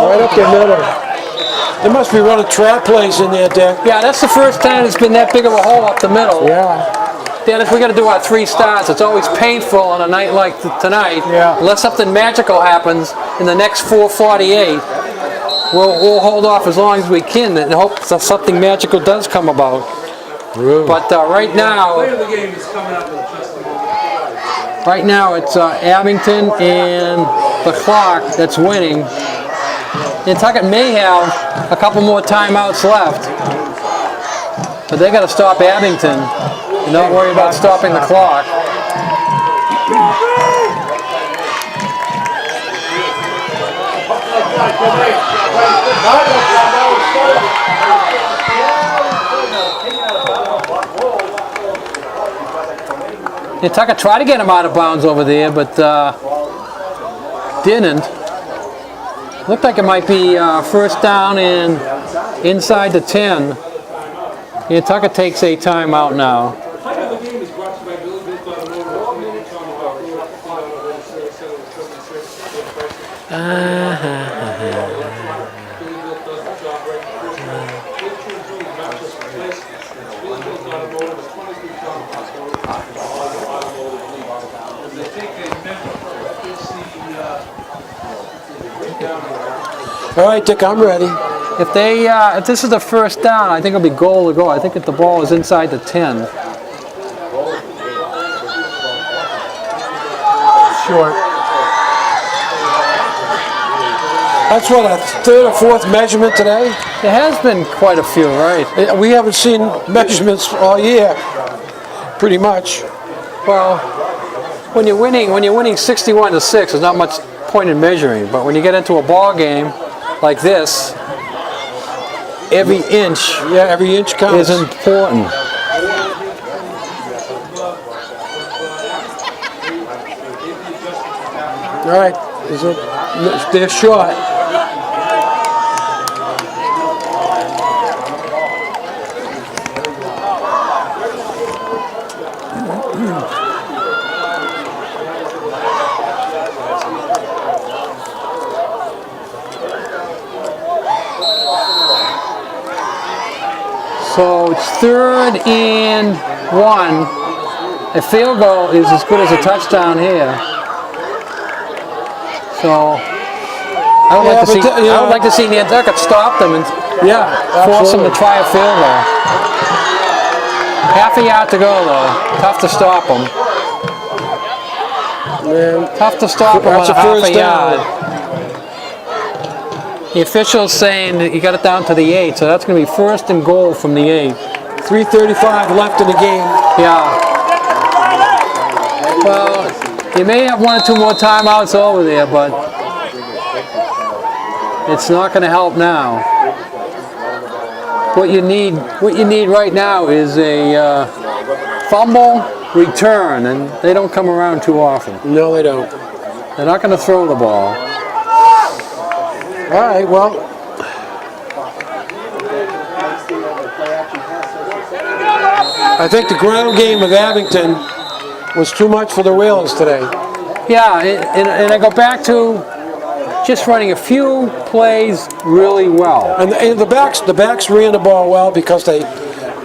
Right up the middle. They must be running trap plays in there, Dick. Yeah, that's the first time it's been that big of a hole up the middle. Yeah. Dennis, we got to do our 3 stars. It's always painful on a night like tonight. Yeah. Unless something magical happens in the next 4:48, we'll hold off as long as we can and hope that something magical does come about. But right now, it's Abington and the clock that's winning. Nantucket may have a couple more timeouts left, but they got to stop Abington and not worry about stopping the clock. Nantucket tried to get him out of bounds over there, but didn't. Looked like it might be first down and inside the 10. Nantucket takes a timeout now. All right, Dick, I'm ready. If this is the first down, I think it'll be goal to go. I think if the ball is inside the 10. Short. That's what, a third or fourth measurement today? There has been quite a few, right? We haven't seen measurements all year, pretty much. Well, when you're winning 61-6, there's not much point in measuring. But when you get into a ball game like this, every inch, every inch counts. is important. All right, they're short. So it's 3rd and 1. A field goal is as good as a touchdown here. So I would like to see Nantucket stop them and force them to try a field goal. Half a yard to go though. Tough to stop them. Tough to stop them on a half a yard. The official's saying that you got it down to the 8, so that's going to be 1st and goal from the 8. 3:35 left in the game. Yeah. Well, you may have 1 or 2 more timeouts over there, but it's not going to help now. What you need right now is a fumble return, and they don't come around too often. No, they don't. They're not going to throw the ball. All right, well. I think the ground game of Abington was too much for the Whalers today. Yeah, and I go back to just running a few plays really well. And the backs ran the ball well because they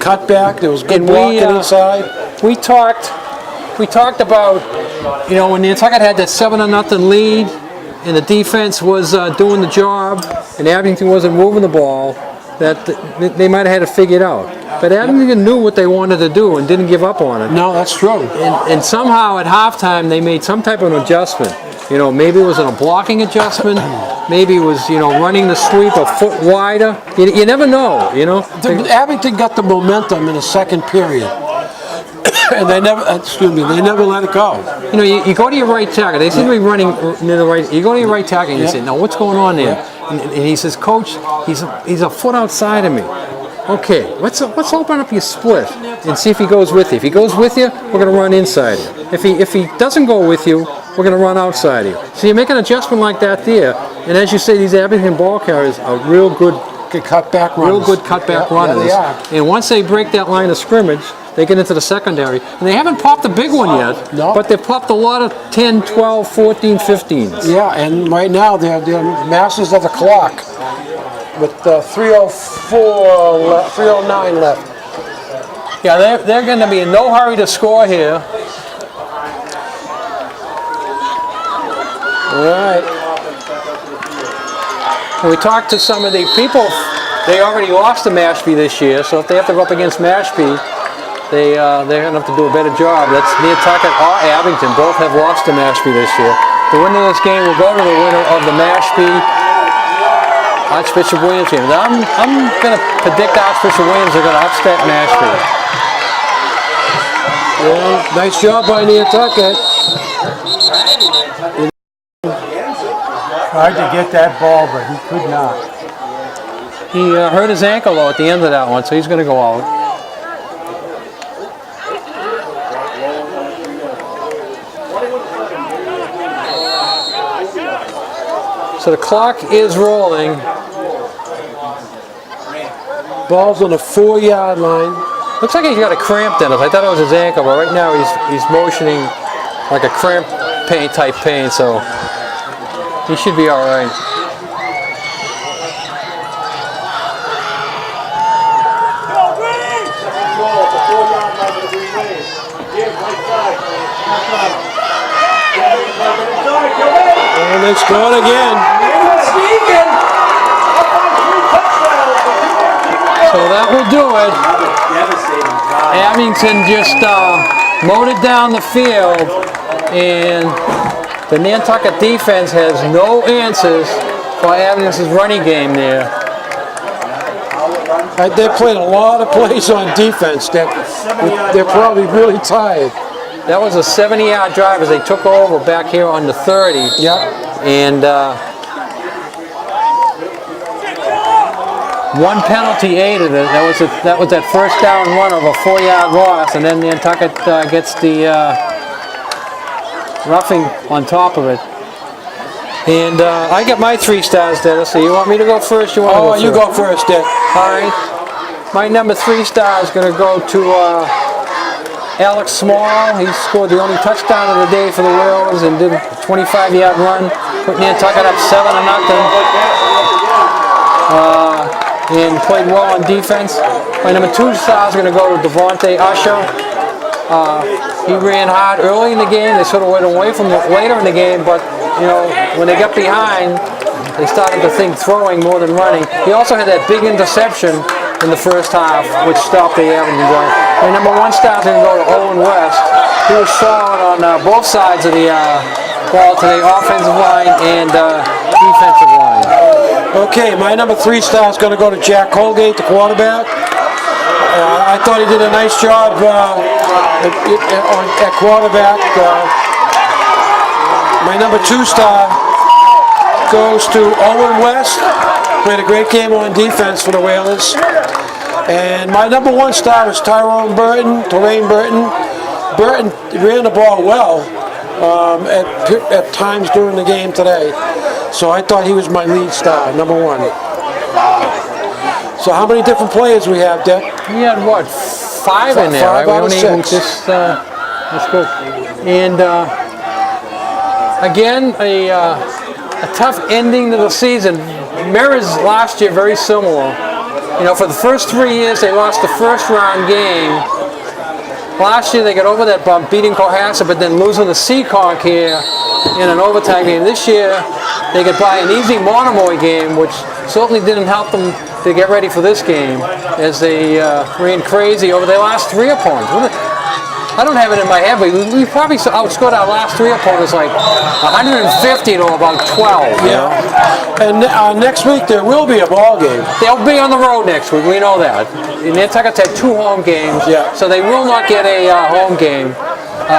cut back. There was good blocking inside. We talked about, when Nantucket had that 7-0 lead, and the defense was doing the job, and Abington wasn't moving the ball, that they might have had it figured out. But Abington knew what they wanted to do and didn't give up on it. No, that's true. And somehow at halftime they made some type of an adjustment. Maybe it was a blocking adjustment. Maybe it was, running the sweep a foot wider. You never know, Abington got the momentum in the second period. And they never let it go. You go to your right tackle. They seem to be running near the right. You go to your right tackle and you say, "Now what's going on there?" And he says, "Coach, he's a foot outside of me." Okay, let's open up your split and see if he goes with you. If he goes with you, we're going to run inside you. If he doesn't go with you, we're going to run outside you. So you make an adjustment like that there. And as you say, these Abington ball carriers are real good cutback runners. Real good cutback runners. Yeah, and once they break that line of scrimmage, they get into the secondary. And they haven't popped a big one yet, but they've popped a lot of 10, 12, 14, 15s. Yeah, and right now they're masters of the clock with 3:09 left. Yeah, they're going to be in no hurry to score here. All right. We talked to some of the people. They already lost to Mashpee this year, so if they have to go up against Mashpee, they're going to have to do a better job. That's Nantucket or Abington. Both have lost to Mashpee this year. The winner of this game will go to the winner of the Mashpee Archbishop Williams game. Now, I'm going to predict Archbishop Williams are going to upset Mashpee. Yeah, nice job by Nantucket. Tried to get that ball, but he could not. He hurt his ankle, though, at the end of that one, so he's going to go out. So the clock is rolling. Ball's on the 4-yard line. Looks like he's got a cramp, Dennis. I thought it was his ankle, but right now he's motioning like a cramp type pain, so he should be all right. And they scored again. So that will do it. Abington just mowed it down the field, and the Nantucket defense has no answers for Abington's running game there. They played a lot of plays on defense. They're probably really tired. That was a 70-yard drive as they took over back here on the 30. Yeah. And one penalty aided it. That was that first down run of a 4-yard loss, and then Nantucket gets the roughing on top of it. And I got my 3 stars, Dennis. So you want me to go first? You want to go first? You go first, Dick. All right. My number 3 star is going to go to Alex Small. He scored the only touchdown of the day for the Whales and did a 25-yard run, put Nantucket up 7-0. And played well on defense. My number 2 star is going to go to Devontae Usher. He ran hard early in the game. They sort of went away from it later in the game, but when they got behind, they started to think throwing more than running. He also had that big interception in the first half, which stopped the Abington drive. My number 1 star is going to go to Owen West. He was solid on both sides of the ball today, offensive line and defensive line. Okay, my number 3 star is going to go to Jack Colgate, the quarterback. I thought he did a nice job at quarterback. My number 2 star goes to Owen West. Played a great game on defense for the Whalers. And my number 1 star is Terrain Burton. Burton ran the ball well at times during the game today. So I thought he was my lead star, number 1. So how many different players we have, Dick? We had what, 5 in there, right? 5 out of 6. That's good. And again, a tough ending to the season. Mirrors last year very similar. You know, for the first 3 years they lost the first round game. Last year they got over that bump, beating Cohasset, but then losing the Seacock here in an overtime game. This year they got by an easy Monomoy game, which certainly didn't help them to get ready for this game, as they ran crazy over their last 3 opponents. I don't have it in my head, but we probably outscored our last 3 opponents like 150 to about 12. Yeah. And next week there will be a ball game. They'll be on the road next week. We know that. Nantucket's had 2 home games, so they will not get a home game.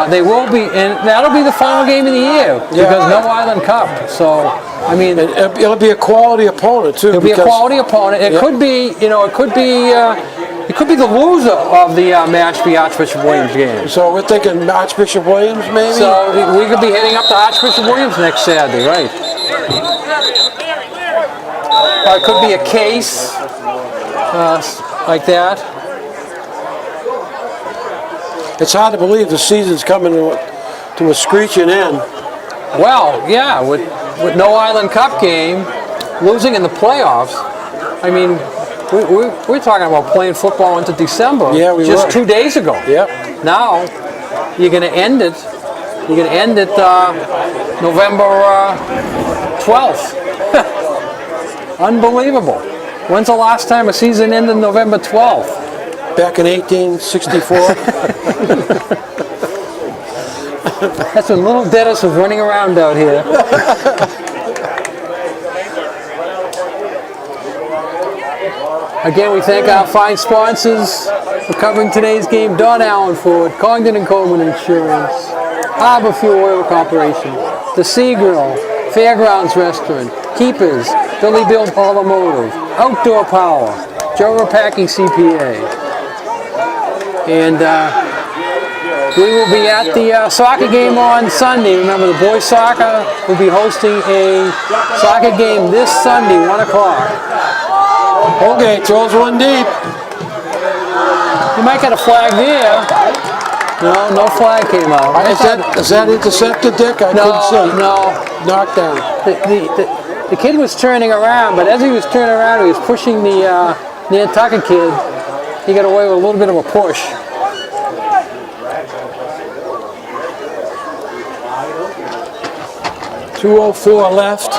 They will be, and that'll be the final game of the year because no Island Cup. So, I mean, it'll be a quality opponent too. It'll be a quality opponent. It could be, you know, it could be the loser of the Mashpee Archbishop Williams game. So we're thinking Archbishop Williams, maybe. So we could be heading up to Archbishop Williams next Saturday, right? Or it could be a case like that. It's hard to believe the season's coming to a screeching end. Well, yeah, with no Island Cup game, losing in the playoffs. I mean, we're talking about playing football into December. Yeah, we just were. 2 days ago. Yep. Now you're going to end it. You're going to end it November 12th. Unbelievable. When's the last time a season ended November 12th? Back in 1864. That's when little Dennis was running around out here. Again, we thank our fine sponsors for covering today's game: Don Allen Ford, Congdon and Coleman Insurance, Harbor Fuel Oil Corporation, The Sea Grill, Fairgrounds Restaurant, Keepers, Billy Bill Automotive, Outdoor Power, Joe Packing CPA. And we will be at the soccer game on Sunday. Remember, the boys soccer will be hosting a soccer game this Sunday, 1 o'clock. Okay, throws one deep. You might get a flag there. No flag came out. Is that intercepted, Dick? I couldn't see. No. Knocked down. The kid was turning around, but as he was turning around, he was pushing the Nantucket kid. He got away with a little bit of a push. .204 left.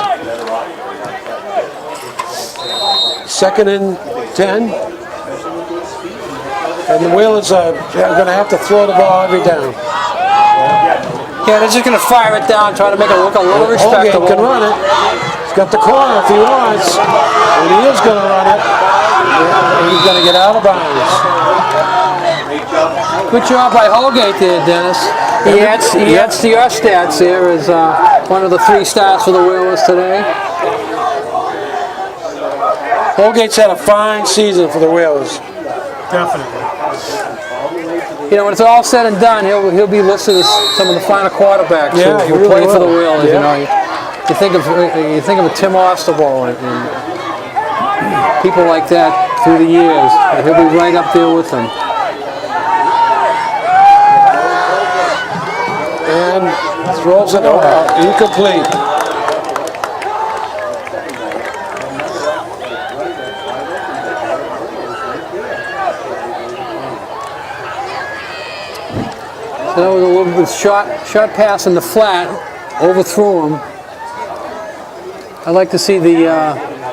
2nd and 10. And the Whalers are going to have to throw the ball every down. Yeah, they're just going to fire it down, try to make it look a little respectable. Holgate can run it. He's got the corner if he wants. And he is going to run it. And he's going to get out of bounds. Good job by Holgate there, Dennis. He adds to your stats here as one of the 3 stars for the Whalers today. Holgate's had a fine season for the Whalers. Definitely. You know, when it's all said and done, he'll be listed as some of the final quarterbacks who really play for the will. Whalers. Yeah. You know, you think of a Tim Osterbo and people like that through the years. And he'll be right up there with them. And throws it incomplete. So that was a little bit short pass in the flat, overthrew him. I'd like to see the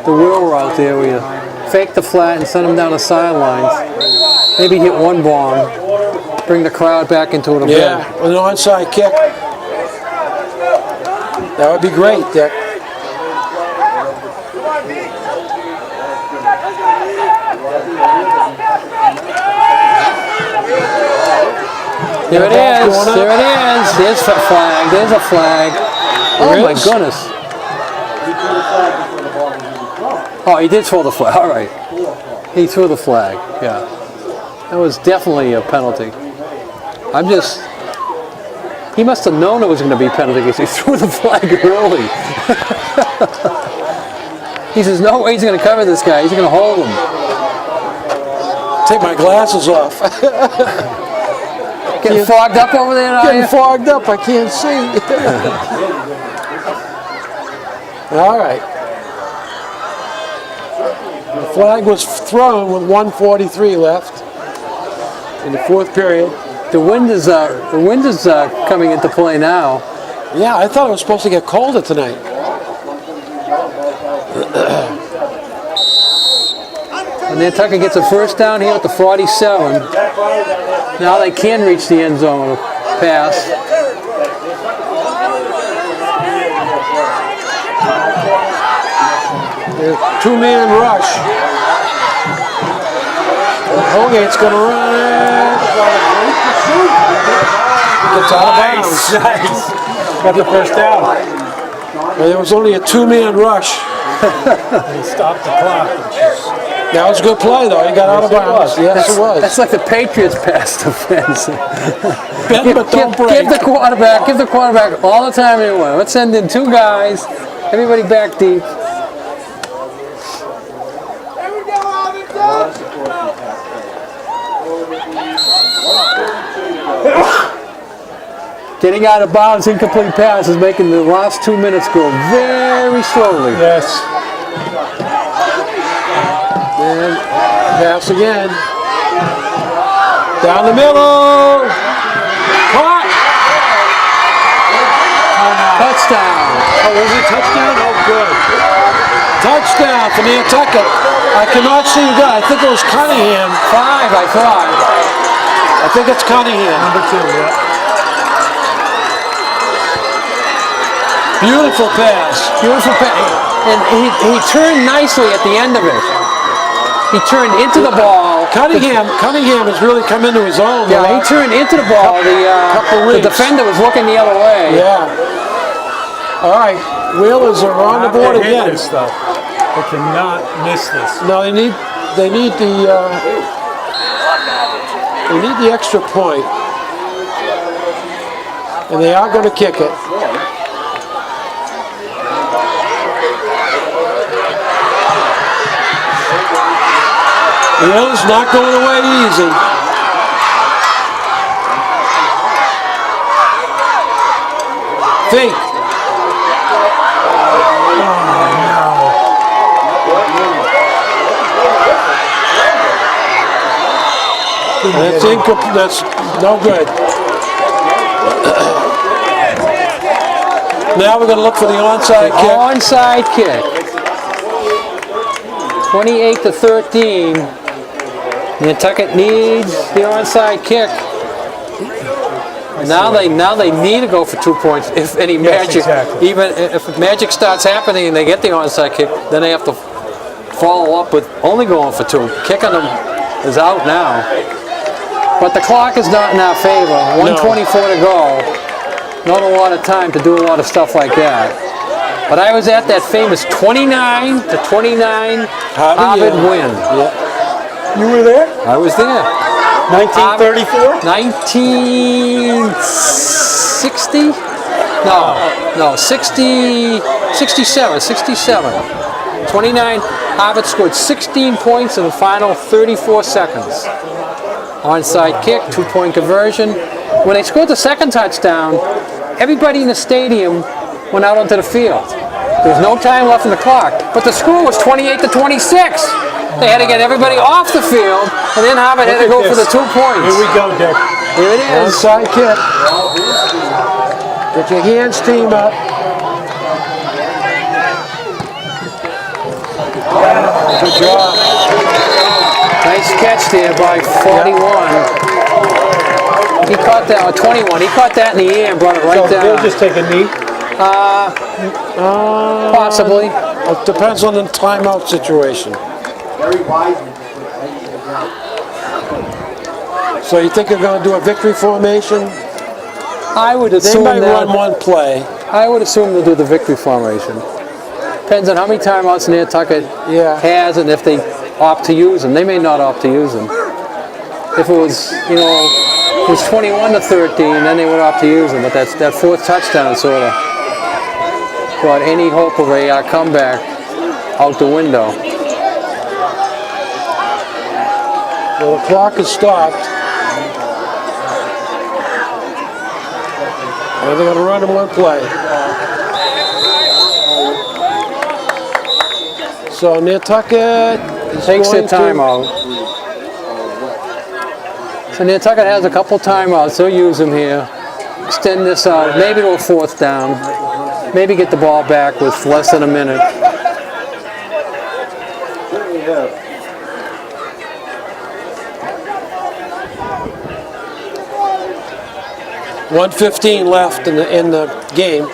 wheel route there where you fake the flat and send him down the sidelines. Maybe hit one bomb, bring the crowd back into it a bit. Yeah, with an onside kick. That would be great, Dick. There it is. There it is. There's a flag. There's a flag. Oh my goodness. Oh, he did throw the flag. All right. He threw the flag. Yeah. That was definitely a penalty. He must have known it was going to be a penalty because he threw the flag early. He says, no way he's going to cover this guy. He's going to hold him. Take my glasses off. Getting fogged up over there now? Getting fogged up, I can't see. All right. The flag was thrown with 1:43 left in the fourth period. The wind is coming into play now. Yeah, I thought it was supposed to get colder tonight. And Nantucket gets a first down here at the 47. Now they can reach the end zone with a pass. Two-man rush. Holgate's going to run. Gets out of bounds. Nice. Got the first down. Well, there was only a two-man rush. He stopped the clock. That was a good play, though. He got out of bounds. Yes, it was. That's like the Patriots pass defense. Bend but don't break. Give the quarterback all the time anyway. Let's send in two guys. Everybody back deep. Getting out of bounds, incomplete pass is making the last 2 minutes go very slowly. Yes. And pass again. Down the middle. Caught. Touchdown. Oh, was it touchdown? Oh, good. Touchdown for Nantucket. I cannot see the guy. I think it was Cunningham. 5, I thought. I think it's Cunningham. Number 2, yeah. Beautiful pass. Beautiful pass. And he turned nicely at the end of it. He turned into the ball. Cunningham has really come into his own. Yeah, he turned into the ball. The defender was looking the other way. Yeah. All right. Whalers are on the board again. This stuff. They cannot miss this. No, they need the extra point, and they are going to kick it. Whalers not going away easy. Fake. That's incomplete. That's no good. Now we're going to look for the onside kick. Onside kick. 28-13. Nantucket needs the onside kick. Now they need to go for 2 points. If any magic, exactly. Even if magic starts happening and they get the onside kick, then they have to follow up with only going for 2. Kicking them is out now. But the clock is not in our favor. 1:24 to go. Not a lot of time to do a lot of stuff like that. But I was at that famous 29-29 Harvard win. Yeah. You were there? I was there. 1934? 1960? No, 67. 29, Harvard scored 16 points in the final 34 seconds. Onside kick, 2-point conversion. When they scored the second touchdown, everybody in the stadium went out onto the field. There was no time left in the clock, but the score was 28-26. They had to get everybody off the field, and then Harvard had to go for the 2 points. Here we go, Dick. Here it is. Onside kick. Get your hands team up. Good job. Nice catch there by 41. He caught that, or 21. He caught that in the air and brought it right So down. they'll just take a knee? Possibly. It depends on the timeout situation. So you think you're going to do a victory formation? I would They assume might that. run one play. I would assume they'll do the victory formation. Depends on how many timeouts Nantucket has and if they opt to use them. They may not opt to use them. If it was, it was 21-13, then they would opt to use them. But that fourth touchdown sort of brought any hope of a comeback out the window. Well, the clock is stopped. And they're going to run in one play. So Nantucket takes their timeout. So Nantucket has a couple timeouts. They'll use them here. Extend this out. Maybe to a 4th down. Maybe get the ball back with less than a minute. .115 left in the game.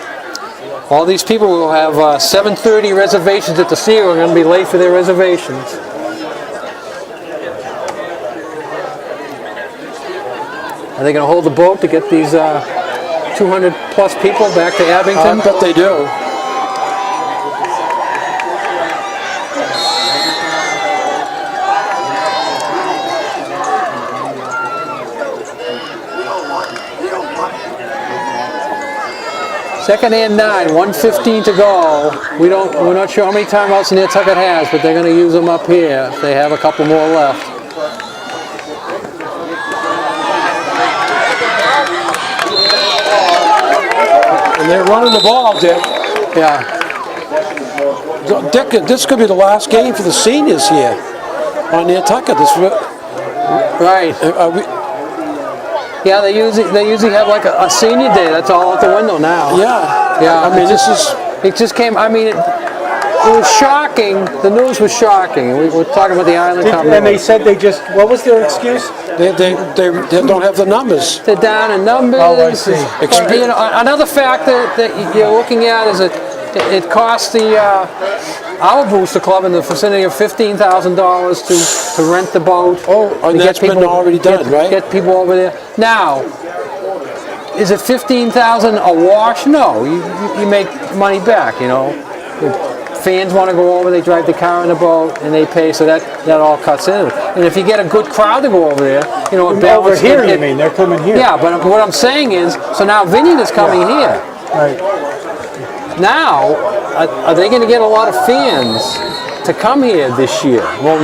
All these people will have 7:30 reservations at the Seal are going to be late for their reservations. Are they going to hold the boat to get these 200 plus people back to Abington? I bet they do. Second and 9, 1:15 to go. We're not sure how many timeouts Nantucket has, but they're going to use them up here if they have a couple more left. And they're running the ball, Dick. Yeah. Dick, this could be the last game for the seniors here on Nantucket. Right. Yeah, they usually have like a senior day. That's all out the window now. Yeah. Yeah. I mean, it just came. I mean, it was shocking. The news was shocking. We were talking about the Island Company. And they said what was their excuse? They don't have the numbers. They're down in numbers. Oh, I see. You know, another factor that you're looking at is that it costs our booster club in the vicinity of $15,000 to rent the boat. Oh, and that's been already done, right? Get people over there. Now, is it $15,000 a wash? No, you make money back. You know, the fans want to go over. They drive the car in the boat and they pay, so that all cuts in. And if you get a good crowd to go over there, you know, Over here, you mean? They're coming here. Yeah, but what I'm saying is, so now Vineyard is coming here. Right. Now, are they going to get a lot of fans to come here this year? Well,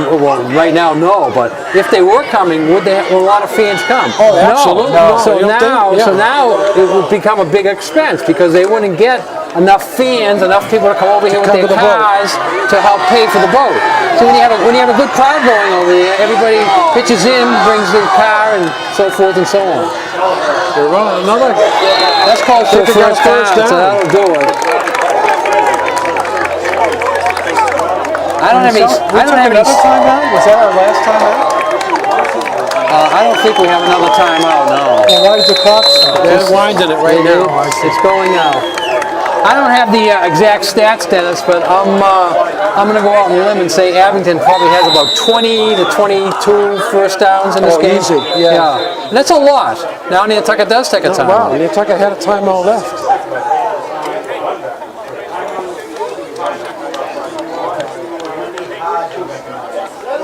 right now, no. But if they were coming, will a lot of fans come? Oh, absolutely. No. No, So now it would become a big expense because they wouldn't get enough fans, enough people to come over here with their cars to help pay for the boat. So when you have a good crowd going over there, everybody pitches in, brings their car, and so forth and so on. They're running another. That's called for first down, so that'll do it. I don't have any. timeout? Was that our last timeout? I don't think we have another timeout. No. Well, why is the clock stop? They're winding it right now. It's going out. I don't have the exact stats, Dennis, but I'm going to go out on a limb and say Abington probably has about 20 to 22 first downs in this game. Easy. Yeah. And that's a lot. Now Nantucket does take a timeout. Wow, Nantucket had a timeout left.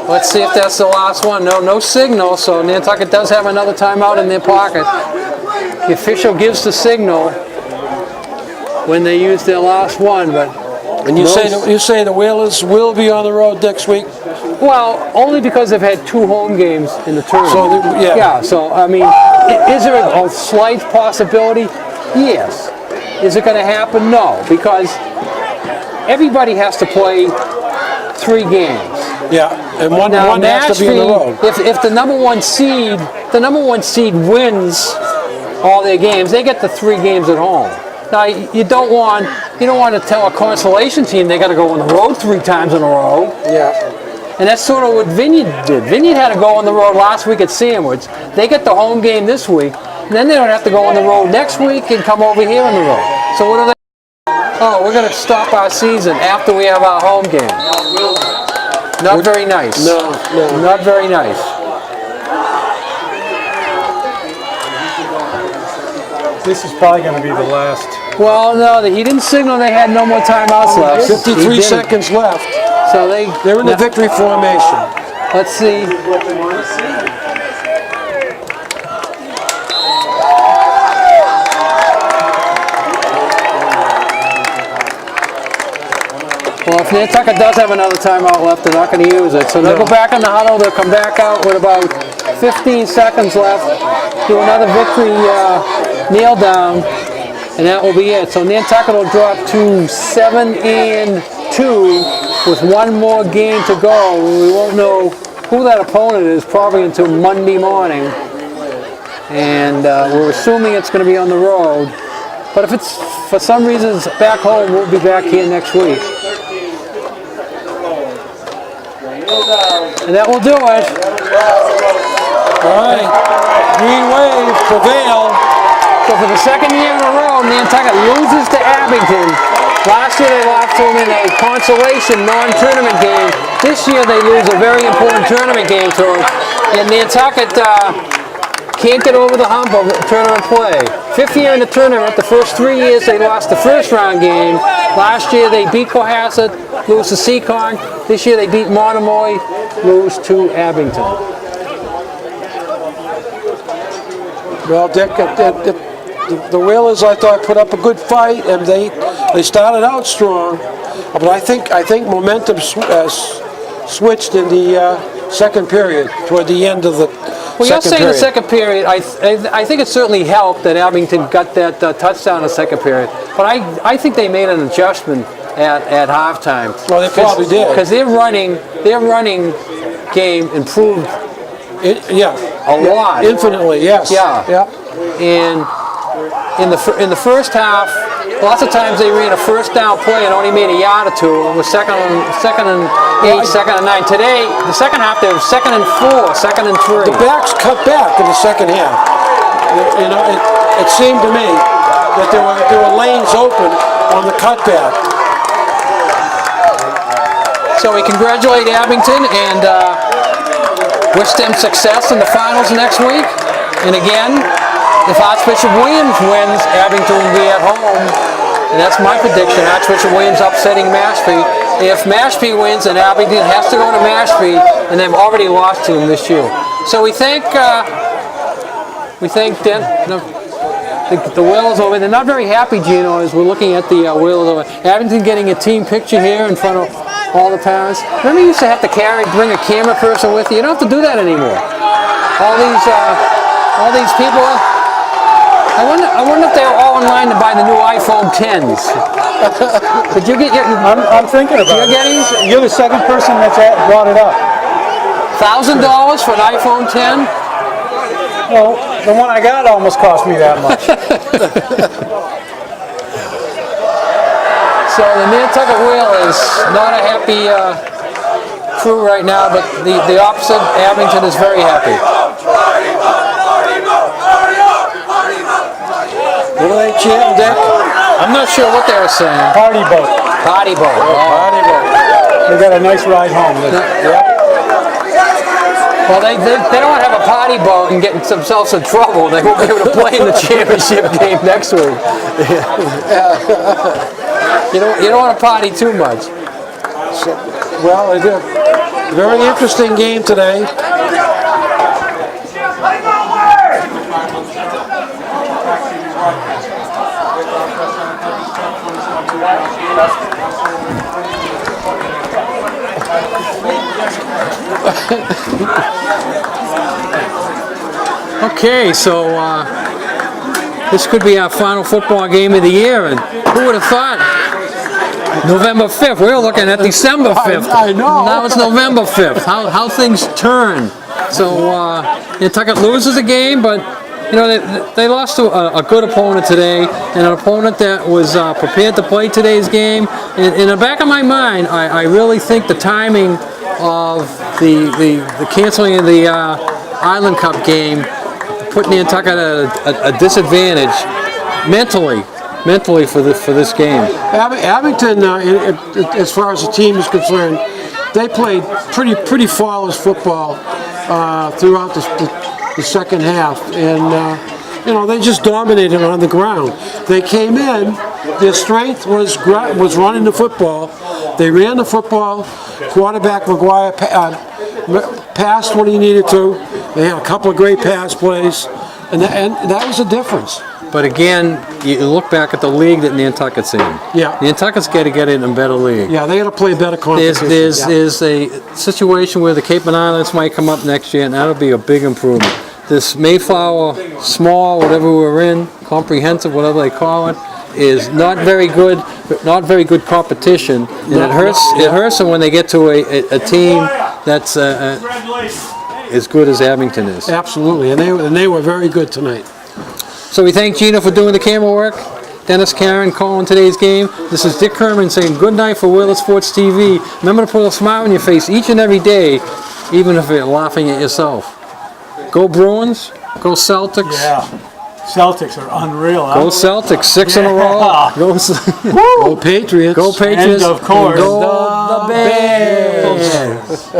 Let's see if that's the last one. No signal, so Nantucket does have another timeout in their pocket. The official gives the signal when they use their last one, but And you say the Whalers will be on the road next week? well, only because they've had 2 home games in the tournament. So, yeah. So I mean, is there a slight possibility? Yes. Is it going to happen? No, because everybody has to play 3 games. Yeah, and one has to be on the road. If the number one seed wins all their games, they get the 3 games at home. Now you don't want to tell a consolation team they got to go on the road 3 times in a row. Yeah. And that's sort of what Vineyard did. Vineyard had to go on the road last week at Sandwich. They get the home game this week, and then they don't have to go on the road next week and come over here on the road. So what do they? Oh, we're going to stop our season after we have our home game. Not very nice. No. Not very nice. This is probably going to be the last. Well, no, he didn't signal they had no more timeouts left. 53 seconds left. So They're in the victory formation. Let's see. Well, if Nantucket does have another timeout left, they're not going to use it. So they'll go back in the huddle. They'll come back out with about 15 seconds left. Do another victory kneel down, and that will be it. So Nantucket will drop to 7-2 with one more game to go. We won't know who that opponent is probably until Monday morning. And we're assuming it's going to be on the road. But if it's, for some reason, it's back home, we'll be back here next week. And that will do it. All right. Green wave prevail. So for the second year in a row, Nantucket loses to Abington. Last year they lost to them in a consolation non-tournament game. This year they lose a very important tournament game to them. And Nantucket can't get over the hump of tournament play. Fifth year in the tournament, the first 3 years they lost the first round game. Last year they beat Cohasset, lose to Seacon. This year they beat Monomoy, lose to Abington. Well, Dick, the Whalers, I thought, put up a good fight, and they started out strong. But I think momentum switched in the second period, toward the end of the Well, you're second saying period. the second period. I think it certainly helped that Abington got that touchdown in the second period. But I think they made an adjustment at halftime. Well, they probably did. Because their running game improved a lot. Infinitely, yes. Yeah. And in the first half, lots of times they ran a first down play and only made a yard or two. It was second and 8, second and 9. Today, the second half, they were second and 4, second and 3. The backs cut back in the second half. You know, it seemed to me that there were lanes open on the cutback. So we congratulate Abington and wish them success in the finals next week. And again, if Archbishop Williams wins, Abington will be at home. And that's my prediction, Archbishop Williams upsetting Mashpee. If Mashpee wins, then Abington has to go to Mashpee, and they've already lost to them this year. So we thank the Whalers over. They're not very happy, Gino, as we're looking at the Whalers over. Abington getting a team picture here in front of all the parents. Remember, you used to have to bring a camera person with you. You don't have to do that anymore. All these people. I wonder if they're all in line to buy the new iPhone 10s. Did you get your? I'm thinking about it. You're the second person that's brought it up. $1,000 for an iPhone 10? Well, the one I got almost cost me that much. So the Nantucket Whalers, not a happy crew right now, but the opposite, Abington is very happy. What are they chanting, Dick? I'm not sure what they were saying. Party boat. Party boat. Party boat. We got a nice ride home. Well, they don't want to have a potty boat and get themselves in trouble. They won't be able to play in the championship game next week. You don't want to potty too much. Well, it's a very interesting game today. Okay, so this could be our final football game of the year, and who would have thought? November 5th. We were looking at December 5th. I know. Now it's November 5th. How things turn. So Nantucket loses a game, but you know they lost to a good opponent today, and an opponent that was prepared to play today's game. In the back of my mind, I really think the timing of the canceling of the Island Cup game put Nantucket at a disadvantage mentally for this game. Abington, as far as the team is concerned, they played pretty flawless football throughout the second half, and they just dominated on the ground. They came in, their strength was running the football. They ran the football. Quarterback McGuire passed when he needed to. They had a couple of great pass plays, and that was the difference. But again, you look back at the league that Nantucket's in. Yeah. Nantucket's got to get in a better league. Yeah, they got to play better competition. There's a situation where the Cape and Islands might come up next year, and that'll be a big improvement. This Mayflower small, whatever we're in, comprehensive, whatever they call it, is not very good competition, and it hurts them when they get to a team that's as good as Abington is. Absolutely, and they were very good tonight. So we thank Gina for doing the camera work, Dennis, Karen calling today's game. This is Dick Kerman saying good night for Wheeler Sports TV. Remember to put a smile on your face each and every day, even if you're laughing at yourself. Go Bruins, go Celtics. Yeah. Celtics are unreal. Go Celtics, 6 in a row. Go Patriots. Go Patriots. And of course, go the Bears.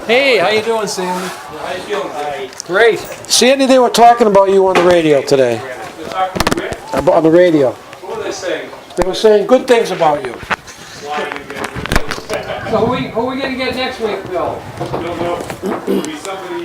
Hey, how you doing, Sandy? How you feeling today? Great. Sandy, they were talking about you on the radio today. You're talking to Rick? On the radio. What were they saying? They were saying good things about you. Why you get So who are we going to get next week, Bill? don't know. It'll be somebody